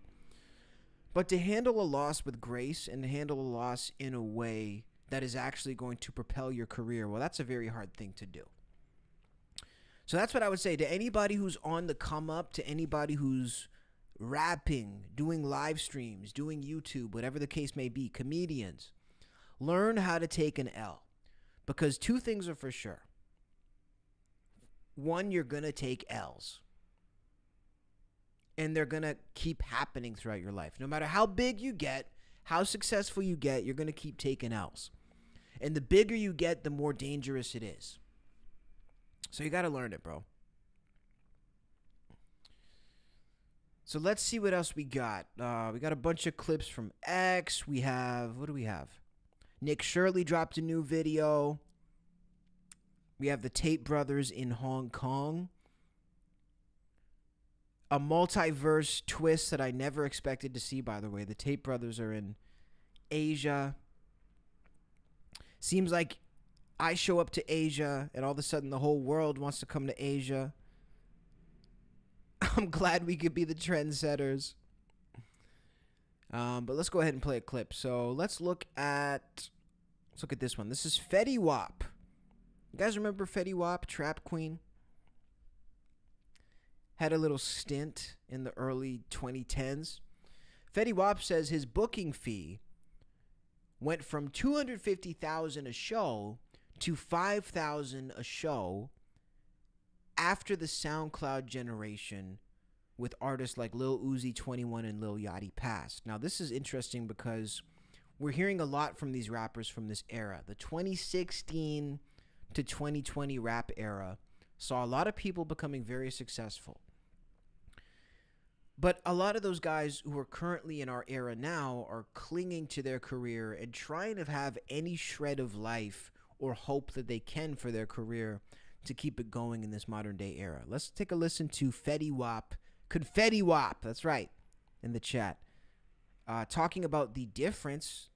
But to handle a loss with grace and to handle a loss in a way that is actually going to propel your career, well, that's a very hard thing to do. So that's what I would say to anybody who's on the come up, to anybody who's rapping, doing live streams, doing YouTube, whatever the case may be, comedians. Learn how to take an L. Because two things are for sure. One, you're going to take L's. And they're going to keep happening throughout your life. No matter how big you get, how successful you get, you're going to keep taking L's. And the bigger you get, the more dangerous it is. So you got to learn it, bro. So let's see what else we got. We got a bunch of clips from X. We have, what do we have? Nick Shirley dropped a new video. We have the Tate brothers in Hong Kong. A multiverse twist that I never expected to see, by the way. The Tate brothers are in Asia. Seems like I show up to Asia, and all of a sudden the whole world wants to come to Asia. I'm glad we could be the trendsetters. But let's go ahead and play a clip. So let's look at this one. This is Fetty Wap. You guys remember Fetty Wap, Trap Queen? Had a little stint in the early 2010s. Fetty Wap says his booking fee went from $250,000 a show to $5,000 a show after the SoundCloud generation with artists like Lil Uzi, 21, and Lil Yachty passed. Now, this is interesting because we're hearing a lot from these rappers from this era. The 2016 to 2020 rap era saw a lot of people becoming very successful. But a lot of those guys who are currently in our era now are clinging to their career and trying to have any shred of life or hope that they can for their career to keep it going in this modern day era. Let's take a listen to Fetty Wap, Confetti Wap, that's right, in the chat, talking about the difference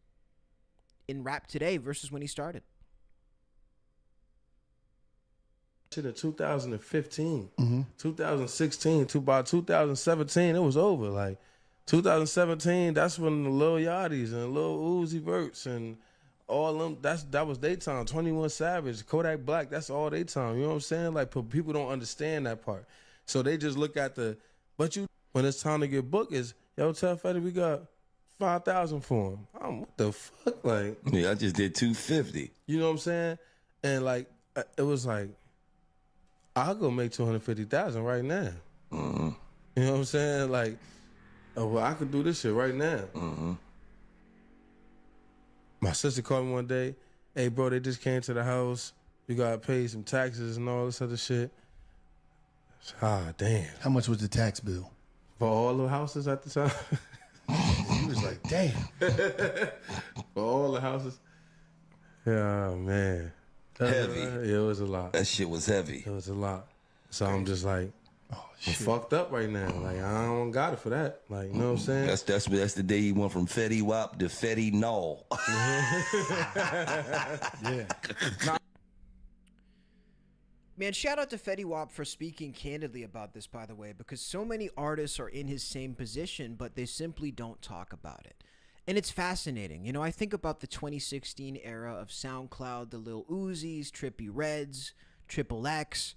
in rap today versus when he started. In 2015, 2016, by 2017, it was over. Like 2017, that's when the Lil Yachty's and Lil Uzi Verts and all them, that was their time. 21 Savage, Kodak Black, that's all their time. You know what I'm saying? Like people don't understand that part, so they just look at when it's time to get booked is, yo, tell Fetty we got 5,000 for him. What the fuck, like? Yeah, I just did 250. You know what I'm saying? And like it was like, I'll go make 250,000 right now. Mm-hmm. You know what I'm saying? Like, oh, well, I could do this shit right now. Mm-hmm. My sister called me one day. Hey, bro, they just came to the house. You got to pay some taxes and all this other shit. Ah, damn. How much was the tax bill? For all the houses at the time? He was like, damn. For all the houses? Yeah, man. Heavy. Yeah, it was a lot. That shit was heavy. It was a lot. So I'm just like, I'm fucked up right now. Like, I don't got it for that. Like, you know what I'm saying? That's the day he went from Fetty Wap to Fetty No. Yeah. Man, shout out to Fetty Wap for speaking candidly about this, by the way, because so many artists are in his same position, but they simply don't talk about it. And it's fascinating. You know, I think about the 2016 era of SoundCloud, the Lil Uzis, Trippie Reds, Triple X.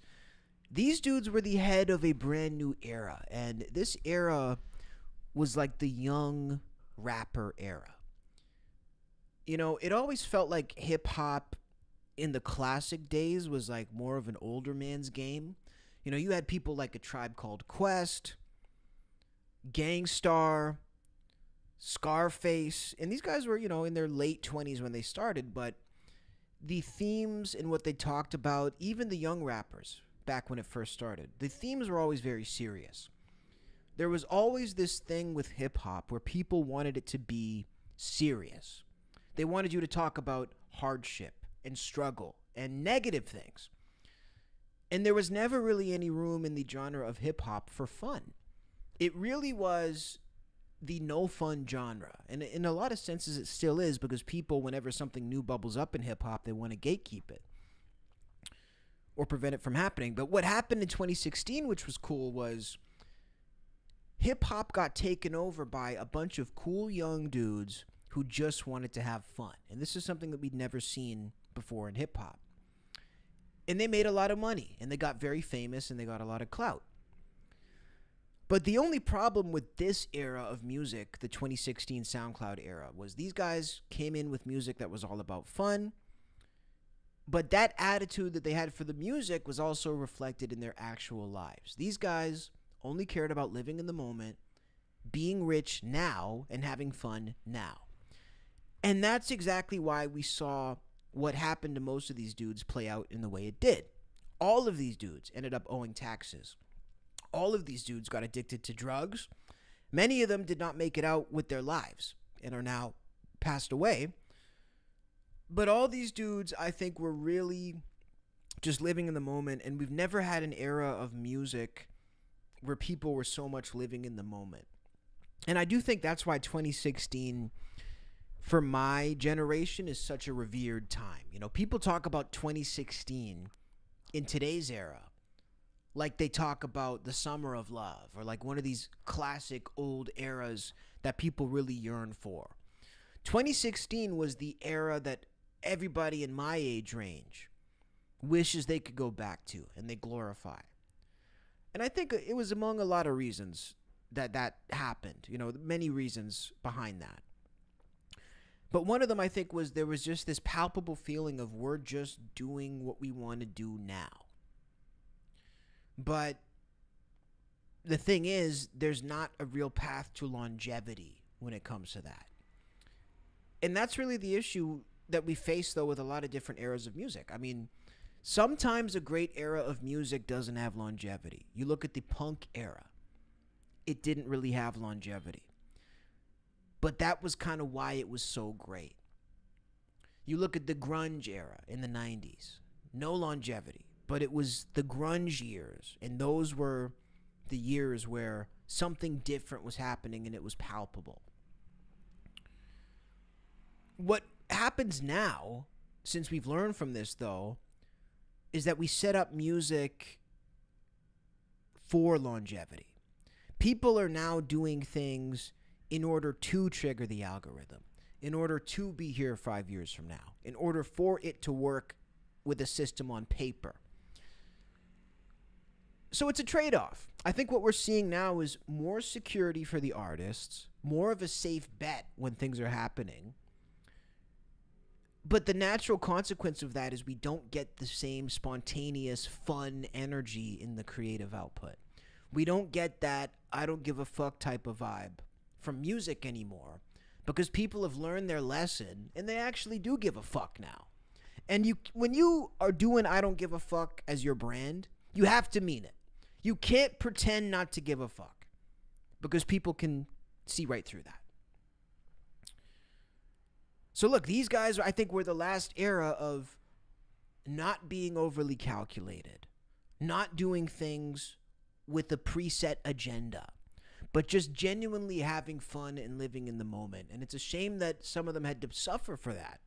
These dudes were the head of a brand new era. And this era was like the young rapper era. You know, it always felt like hip-hop in the classic days was like more of an older man's game. You know, you had people like A Tribe Called Quest, Gangstar, Scarface, and these guys were, you know, in their late 20s when they started, but the themes and what they talked about, even the young rappers back when it first started, the themes were always very serious. there was always this thing with hip-hop where people wanted it to be serious. They wanted you to talk about hardship and struggle and negative things. And there was never really any room in the genre of hip-hop for fun. It really was the no-fun genre. And in a lot of senses, it still is, because people, whenever something new bubbles up in hip-hop, they want to gatekeep it or prevent it from happening. But what happened in 2016, which was cool, was hip-hop got taken over by a bunch of cool young dudes who just wanted to have fun. And this is something that we'd never seen before in hip-hop. And they made a lot of money, and they got very famous, and they got a lot of clout. But the only problem with this era of music, the 2016 SoundCloud era, was these guys came in with music that was all about fun, but that attitude that they had for the music was also reflected in their actual lives. These guys only cared about living in the moment, being rich now, and having fun now. And that's exactly why we saw what happened to most of these dudes play out in the way it did. All of these dudes ended up owing taxes. All of these dudes got addicted to drugs. Many of them did not make it out with their lives and are now passed away. But all these dudes, I think, were really just living in the moment, and we've never had an era of music where people were so much living in the moment. And I do think that's why 2016, for my generation, is such a revered time. You know, people talk about 2016 in today's era like they talk about the Summer of Love, or like one of these classic old eras that people really yearn for. 2016 was the era that everybody in my age range wishes they could go back to and they glorify. And I think it was among a lot of reasons that happened. You know, many reasons behind that. But one of them, I think, was there was just this palpable feeling of we're just doing what we want to do now. But the thing is, there's not a real path to longevity when it comes to that. And that's really the issue that we face, though, with a lot of different eras of music. I mean, sometimes a great era of music doesn't have longevity. You look at the punk era. It didn't really have longevity. But that was kind of why it was so great. You look at the grunge era in the 90s. No longevity. But it was the grunge years. And those were the years where something different was happening and it was palpable. What happens now, since we've learned from this, though, is that we set up music for longevity. People are now doing things in order to trigger the algorithm, in order to be here 5 years from now, in order for it to work with a system on paper. So it's a trade-off. I think what we're seeing now is more security for the artists, more of a safe bet when things are happening. But the natural consequence of that is we don't get the same spontaneous, fun energy in the creative output. We don't get that I don't give a fuck type of vibe from music anymore, because people have learned their lesson and they actually do give a fuck now. And when you are doing I don't give a fuck as your brand, you have to mean it. You can't pretend not to give a fuck, because people can see right through that. So look, these guys, I think, were the last era of not being overly calculated, not doing things with a preset agenda, but just genuinely having fun and living in the moment. And it's a shame that some of them had to suffer for that.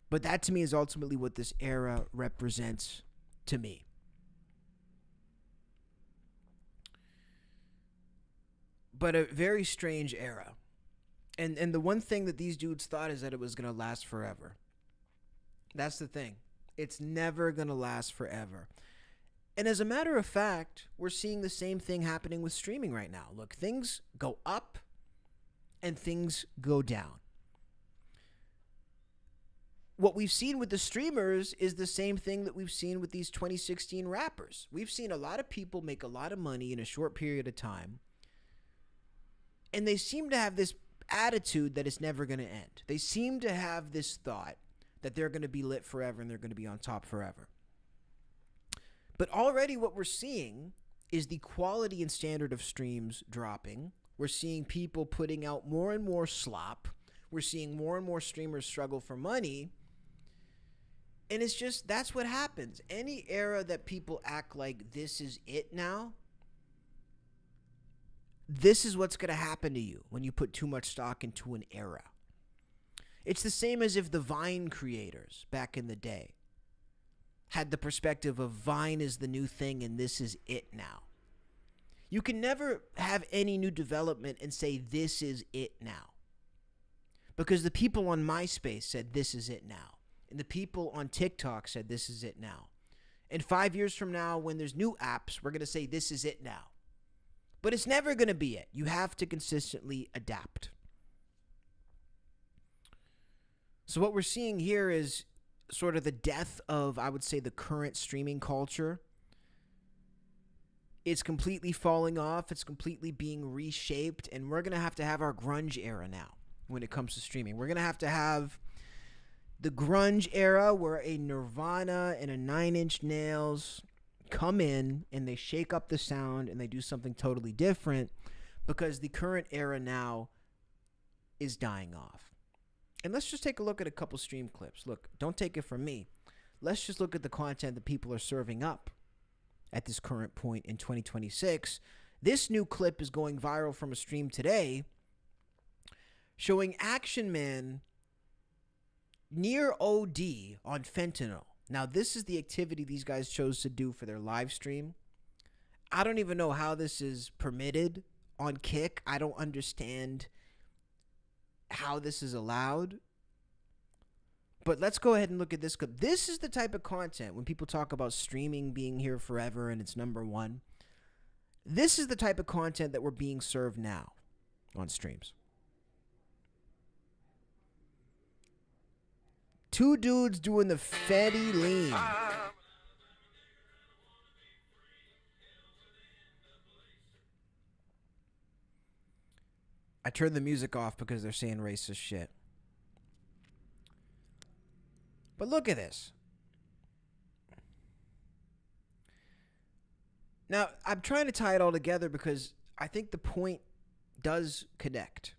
But that, to me, is ultimately what this era represents to me. But a very strange era. And the one thing that these dudes thought is that it was going to last forever. That's the thing. It's never going to last forever. And as a matter of fact, we're seeing the same thing happening with streaming right now. Look, things go up and things go down. What we've seen with the streamers is the same thing that we've seen with these 2016 rappers. We've seen a lot of people make a lot of money in a short period of time. And they seem to have this attitude that it's never going to end. They seem to have this thought that they're going to be lit forever and they're going to be on top forever. But already what we're seeing is the quality and standard of streams dropping. We're seeing people putting out more and more slop. We're seeing more and more streamers struggle for money. And it's just, that's what happens. Any era that people act like this is it now, this is what's going to happen to you when you put too much stock into an era. It's the same as if the Vine creators back in the day had the perspective of Vine is the new thing and this is it now. You can never have any new development and say this is it now. Because the people on MySpace said this is it now. And the people on TikTok said this is it now. And 5 years from now, when there's new apps, we're going to say this is it now. But it's never going to be it. You have to consistently adapt. So what we're seeing here is sort of the death of, I would say, the current streaming culture. It's completely falling off. It's completely being reshaped. And we're going to have our grunge era now when it comes to streaming. We're going to have the grunge era where a Nirvana and a 9 Inch Nails come in and they shake up the sound and they do something totally different, because the current era now is dying off. And let's just take a look at a couple stream clips. Look, don't take it from me. Let's just look at the content that people are serving up at this current point in 2026. This new clip is going viral from a stream today showing Action Man near OD on fentanyl. Now, this is the activity these guys chose to do for their live stream. I don't even know how this is permitted on Kick. I don't understand how this is allowed. But let's go ahead and look at this clip. This is the type of content when people talk about streaming being here forever and it's number one. This is the type of content that we're being served now on streams. Two dudes doing the Fetty lean. I turned the music off because they're saying racist shit. But look at this. Now, I'm trying to tie it all together because I think the point does connect.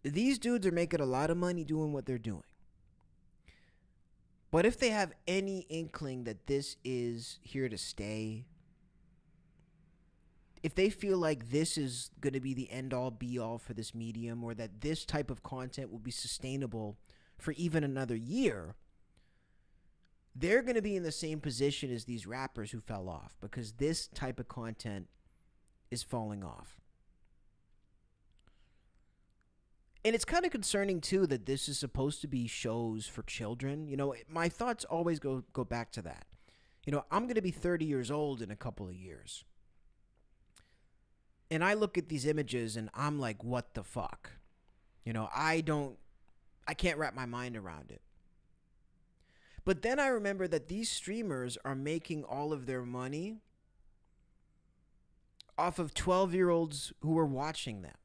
These dudes are making a lot of money doing what they're doing. But if they have any inkling that this is here to stay, if they feel like this is going to be the end-all, be-all for this medium, or that this type of content will be sustainable for even another year, they're going to be in the same position as these rappers who fell off, because this type of content is falling off. And it's kind of concerning, too, that this is supposed to be shows for children. You know, my thoughts always go back to that. You know, I'm going to be 30 years old in a couple of years. And I look at these images and I'm like, what the fuck? You know, I can't wrap my mind around it. But then I remember that these streamers are making all of their money off of 12-year-olds who are watching them.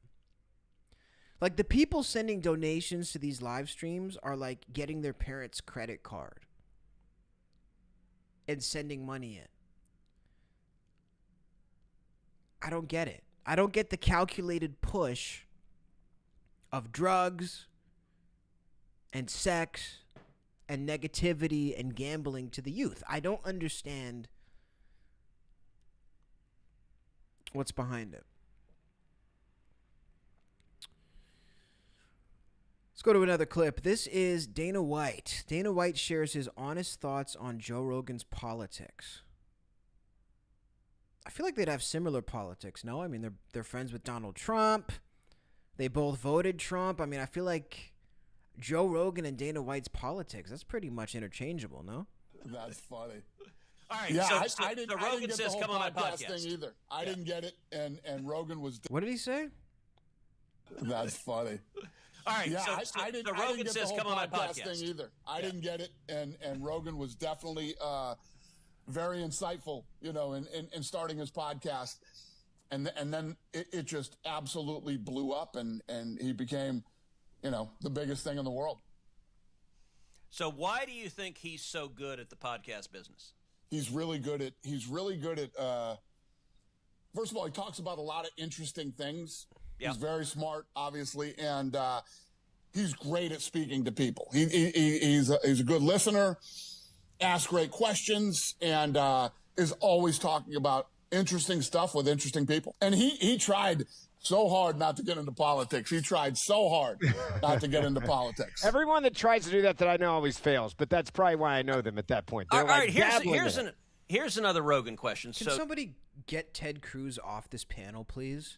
Like, the people sending donations to these live streams are like getting their parents' credit card and sending money in. I don't get it. I don't get the calculated push of drugs and sex and negativity and gambling to the youth. I don't understand what's behind it. Let's go to another clip. This is Dana White. Dana White shares his honest thoughts on Joe Rogan's politics. I feel like they'd have similar politics, no? I mean, they're friends with Donald Trump. They both voted Trump. I mean, I feel like Joe Rogan and Dana White's politics, that's pretty much interchangeable, no? That's funny. All right, yeah, so I didn't Rogan get says the whole come on my podcast podcast thing either. I didn't get it, and Rogan was. What did he say? That's funny. All right, yeah, so I didn't Rogan get says the whole come on my podcast podcast thing either. I didn't get it, and Rogan was definitely very insightful, you know, in starting his podcast, and then it just absolutely blew up, and he became, you know, the biggest thing in the world. So why do you think he's so good at the podcast business? He's really good at, first of all, he talks about a lot of interesting things. Yep. He's very smart, obviously, and he's great at speaking to people. He's a good listener, asks great questions, and is always talking about interesting stuff with interesting people. And he tried so hard not to get into politics. He tried so hard not to get into politics. Everyone that tries to do that I know always fails, but that's probably why I know them at that point. They're All right, dabbling here's another Rogan question. Can somebody get Ted Cruz off this panel, please?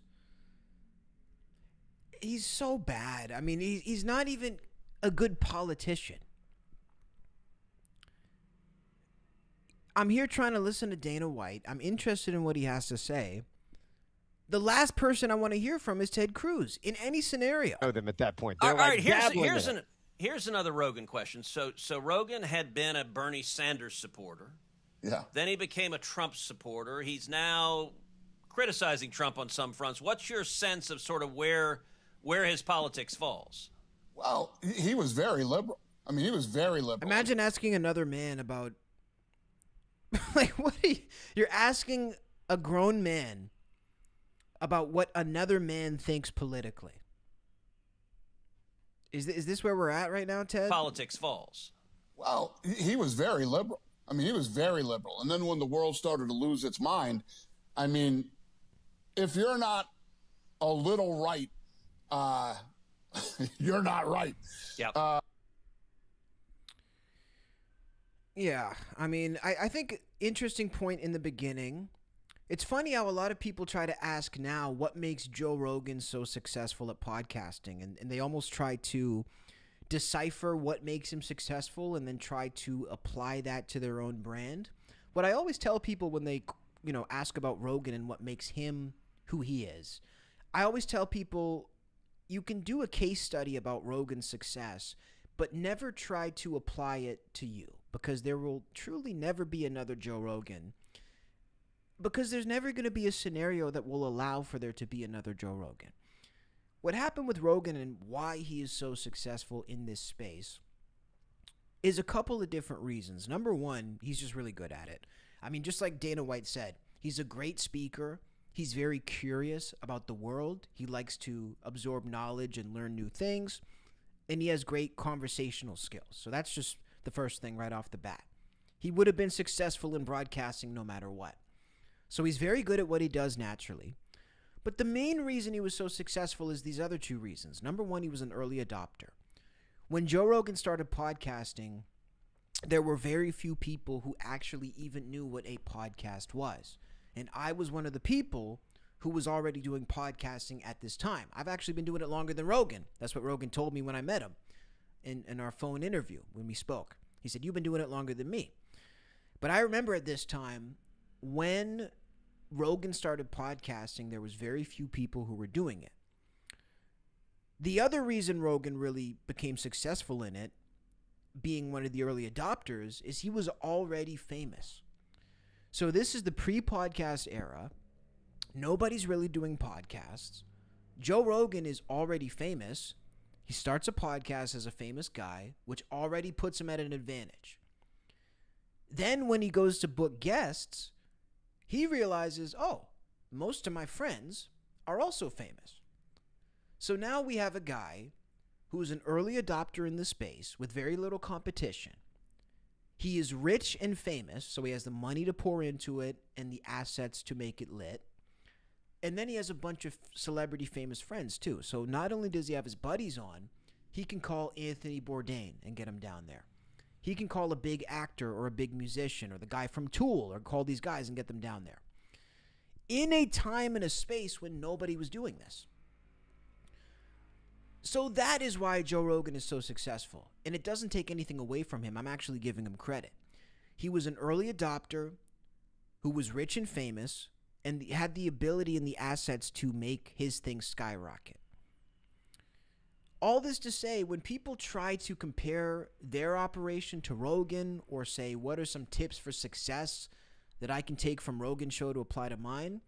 He's so bad. I mean, he's not even a good politician. I'm here trying to listen to Dana White. I'm interested in what he has to say. The last person I want to hear from is Ted Cruz in any scenario. Know them at that point. All right, here's another Rogan question. So Rogan had been a Bernie Sanders supporter. Yeah. Then he became a Trump supporter. He's now criticizing Trump on some fronts. What's your sense of sort of where his politics falls? Well, he was very liberal. I mean, he was very liberal. Imagine asking another man about, like, what you're asking a grown man about what another man thinks politically. Is this where we're at right now, Ted? Politics falls. Well, he was very liberal. I mean, he was very liberal. And then when the world started to lose its mind, I mean, if you're not a little right, you're not right. Yeah. Yeah. I mean, I think interesting point in the beginning. It's funny how a lot of people try to ask now what makes Joe Rogan so successful at podcasting. And they almost try to decipher what makes him successful and then try to apply that to their own brand. What I always tell people when they, ask about Rogan and what makes him who he is, I always tell people you can do a case study about Rogan's success, but never try to apply it to you, because there will truly never be another Joe Rogan, because there's never going to be a scenario that will allow for there to be another Joe Rogan. What happened with Rogan and why he is so successful in this space is a couple of different reasons. Number one, he's just really good at it. I mean, just like Dana White said, he's a great speaker. He's very curious about the world. He likes to absorb knowledge and learn new things. And he has great conversational skills. So that's just the first thing right off the bat. He would have been successful in broadcasting no matter what. So he's very good at what he does naturally. But the main reason he was so successful is these other two reasons. Number one, he was an early adopter. When Joe Rogan started podcasting, there were very few people who actually even knew what a podcast was. And I was one of the people who was already doing podcasting at this time. I've actually been doing it longer than Rogan. That's what Rogan told me when I met him in our phone interview when we spoke. He said, "You've been doing it longer than me." But I remember at this time, when Rogan started podcasting, there was very few people who were doing it. The other reason Rogan really became successful in it, being one of the early adopters, is he was already famous. So this is the pre-podcast era. Nobody's really doing podcasts. Joe Rogan is already famous. He starts a podcast as a famous guy, which already puts him at an advantage. Then when he goes to book guests, he realizes, oh, most of my friends are also famous. So now we have a guy who's an early adopter in the space with very little competition. He is rich and famous, so he has the money to pour into it and the assets to make it lit. And then he has a bunch of celebrity famous friends too. So not only does he have his buddies on, he can call Anthony Bourdain and get him down there. He can call a big actor or a big musician or the guy from Tool or call these guys and get them down there. In a time and a space when nobody was doing this. So that is why Joe Rogan is so successful. And it doesn't take anything away from him. I'm actually giving him credit. He was an early adopter who was rich and famous and had the ability and the assets to make his thing skyrocket. All this to say, when people try to compare their operation to Rogan or say, what are some tips for success that I can take from Rogan's show to apply to mine?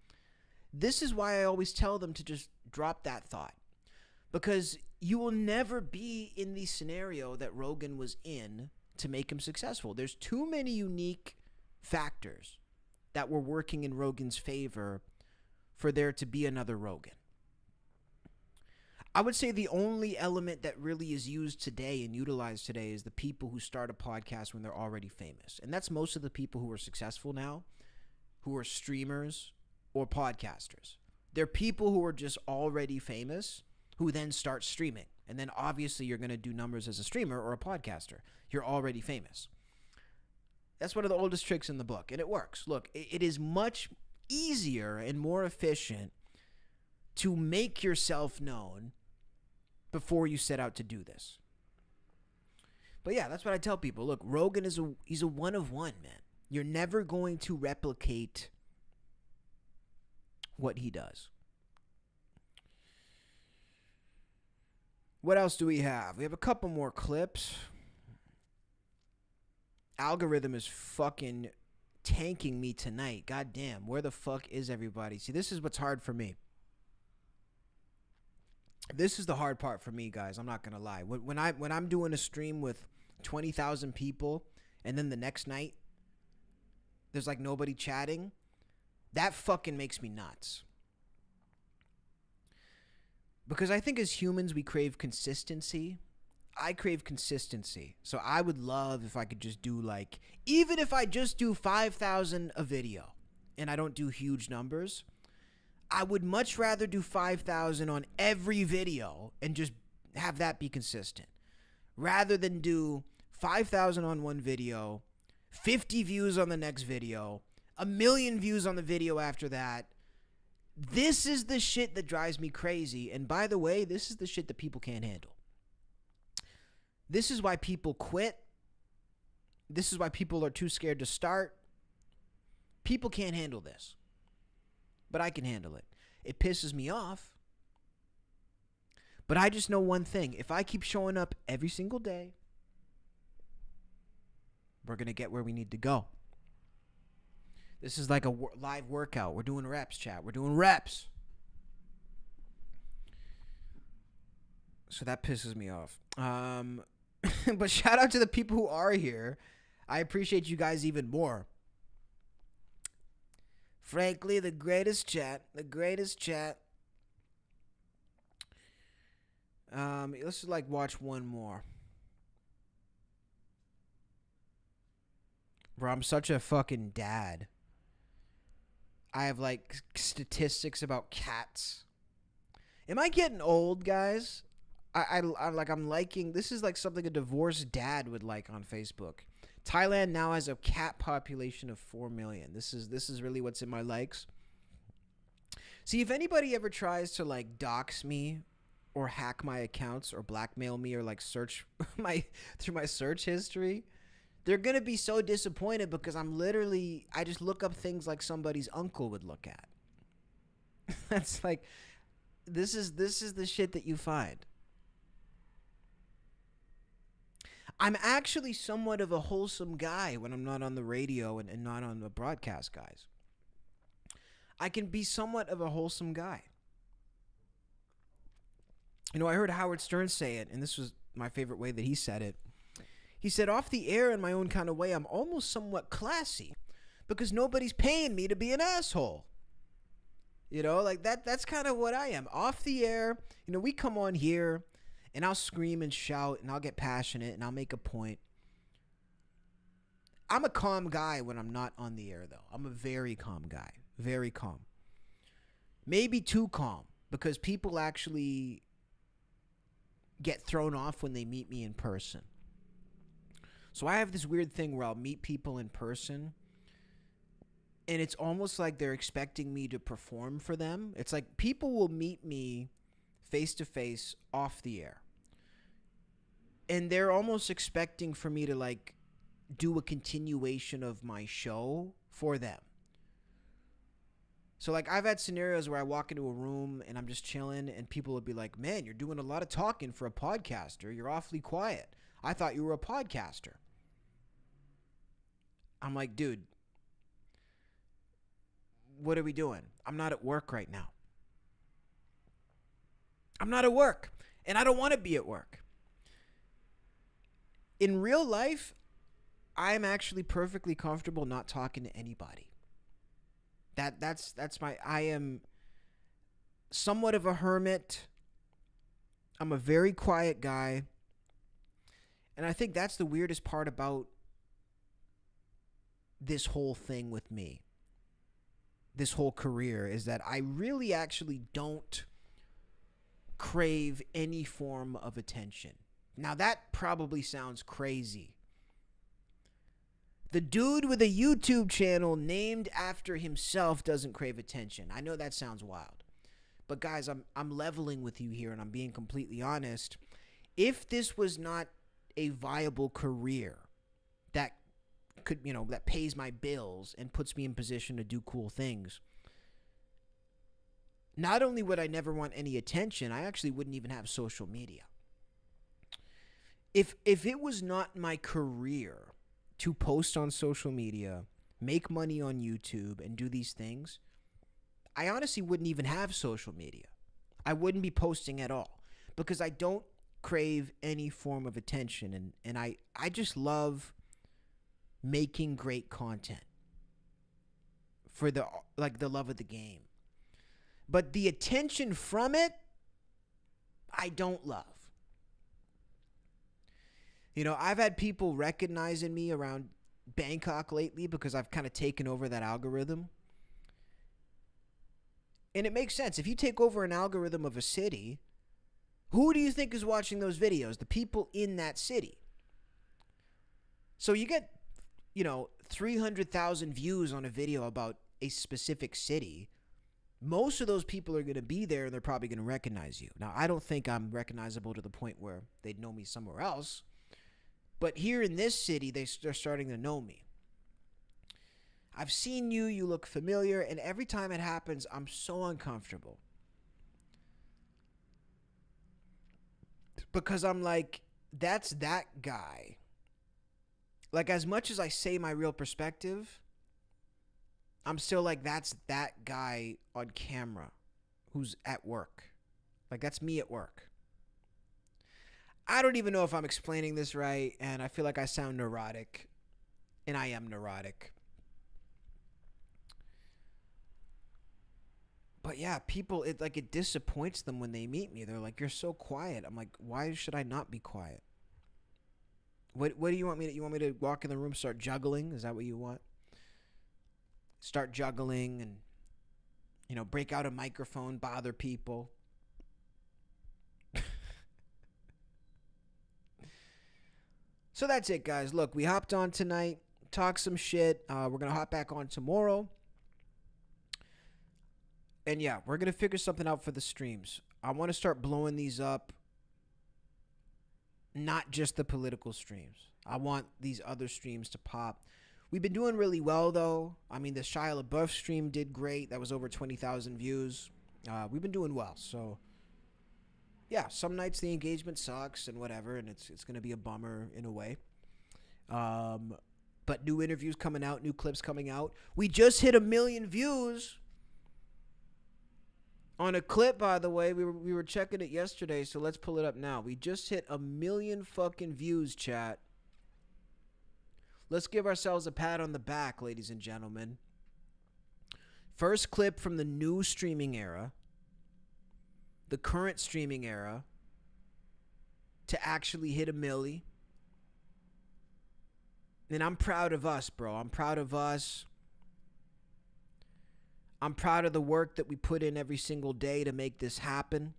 This is why I always tell them to just drop that thought. Because you will never be in the scenario that Rogan was in to make him successful. There's too many unique factors that were working in Rogan's favor for there to be another Rogan. I would say the only element that really is used today and utilized today is the people who start a podcast when they're already famous. And that's most of the people who are successful now, who are streamers or podcasters. They're people who are just already famous who then start streaming. And then obviously you're going to do numbers as a streamer or a podcaster. You're already famous. That's one of the oldest tricks in the book, and it works. Look, it is much easier and more efficient to make yourself known before you set out to do this. But yeah, that's what I tell people. Look, Rogan he's a one of one, man. You're never going to replicate what he does. What else do we have? We have a couple more clips. Algorithm is fucking tanking me tonight. God damn, where the fuck is everybody? See, this is what's hard for me. This is the hard part for me, guys. I'm not gonna lie. When I'm doing a stream with 20,000 people, and then the next night there's like nobody chatting, that fucking makes me nuts. Because I think as humans we crave consistency. I crave consistency. So I would love if I could just do like, even if I just do 5,000 a video and I don't do huge numbers, I would much rather do 5,000 on every video and just have that be consistent rather than do 5,000 on one video, 50 views on the next video, 1 million views on the video after that. This is the shit that drives me crazy. And by the way, this is the shit that people can't handle. This is why people quit. This is why people are too scared to start. People can't handle this. But I can handle it. It pisses me off. But I just know one thing. If I keep showing up every single day, we're going to get where we need to go. This is like a live workout. We're doing reps, chat. We're doing reps. So that pisses me off. But shout out to the people who are here. I appreciate you guys even more. Frankly, the greatest chat. The greatest chat. Let's just like watch one more. Bro, I'm such a fucking dad. I have like statistics about cats. Am I getting old, guys? I'm liking, this is like something a divorced dad would like on Facebook. Thailand now has a cat population of 4 million. This is really what's in my likes. See, if anybody ever tries to like dox me or hack my accounts or blackmail me or like search through my search history, they're going to be so disappointed because I just look up things like somebody's uncle would look at. That's like, this is the shit that you find. I'm actually somewhat of a wholesome guy when I'm not on the radio and not on the broadcast, guys. I can be somewhat of a wholesome guy. You know, I heard Howard Stern say it, and this was my favorite way that he said it. He said, off the air in my own kind of way, I'm almost somewhat classy because nobody's paying me to be an asshole. You know, like that's kind of what I am. Off the air, you know, we come on here and I'll scream and shout and I'll get passionate and I'll make a point. I'm a calm guy when I'm not on the air, though. I'm a very calm guy. Very calm. Maybe too calm because people actually get thrown off when they meet me in person. So I have this weird thing where I'll meet people in person and it's almost like they're expecting me to perform for them. It's like people will meet me face to face off the air. And they're almost expecting for me to like do a continuation of my show for them. So like I've had scenarios where I walk into a room and I'm just chilling and people will be like, man, you're doing a lot of talking for a podcaster. You're awfully quiet. I thought you were a podcaster. I'm like, dude, what are we doing? I'm not at work right now. I'm not at work, and I don't want to be at work. In real life, I'm actually perfectly comfortable not talking to anybody. That's I am somewhat of a hermit. I'm a very quiet guy. And I think that's the weirdest part about this whole thing with me. This whole career is that I really actually don't crave any form of attention. Now that probably sounds crazy. The dude with a YouTube channel named after himself doesn't crave attention. I know that sounds wild. But guys, I'm leveling with you here and I'm being completely honest. If this was not a viable career that could, that pays my bills and puts me in position to do cool things, not only would I never want any attention, I actually wouldn't even have social media. If it was not my career to post on social media, make money on YouTube, and do these things, I honestly wouldn't even have social media. I wouldn't be posting at all because I don't crave any form of attention, and I just love making great content for the love of the game. But the attention from it, I don't love. I've had people recognizing me around Bangkok lately because I've kind of taken over that algorithm. And it makes sense. If you take over an algorithm of a city, who do you think is watching those videos? The people in that city. So you get, 300,000 views on a video about a specific city. Most of those people are going to be there and they're probably going to recognize you. Now, I don't think I'm recognizable to the point where they'd know me somewhere else. But here in this city, they're starting to know me. I've seen you. You look familiar. And every time it happens, I'm so uncomfortable. Because I'm like, that's that guy. Like, as much as I say my real perspective, I'm still like, that's that guy on camera who's at work. Like, that's me at work. I don't even know if I'm explaining this right, and I feel like I sound neurotic, and I am neurotic. But yeah, people, it disappoints them when they meet me. They're like, you're so quiet. I'm like, why should I not be quiet? What do you want me to, to walk in the room, start juggling? Is that what you want? Start juggling and, break out a microphone, bother people. So that's it, guys. Look, we hopped on tonight, talked some shit. We're going to hop back on tomorrow. And yeah, we're going to figure something out for the streams. I want to start blowing these up. Not just the political streams. I want these other streams to pop. We've been doing really well, though. I mean, the Shia LaBeouf stream did great. That was over 20,000 views. We've been doing well. So, yeah, some nights the engagement sucks and whatever, and it's going to be a bummer in a way. But new interviews coming out, new clips coming out. We just hit 1 million views on a clip, by the way. We were checking it yesterday, so let's pull it up now. We just hit 1 million fucking views, chat. Let's give ourselves a pat on the back, ladies and gentlemen. First clip from the new streaming era, the current streaming era, to actually hit 1 milli. And I'm proud of us, bro. I'm proud of us. I'm proud of the work that we put in every single day to make this happen.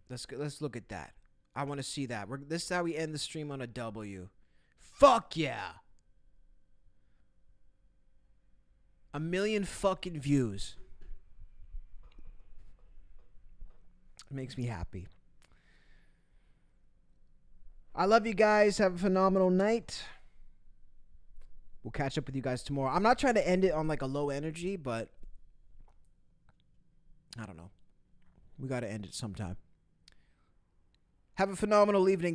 Let's look at that. I want to see that. This is how we end the stream on a W. Fuck yeah. 1 million fucking views. It makes me happy. I love you guys. Have a phenomenal night. We'll catch up with you guys tomorrow. I'm not trying to end it on like a low energy, but I don't know. We got to end it sometime. Have a phenomenal evening.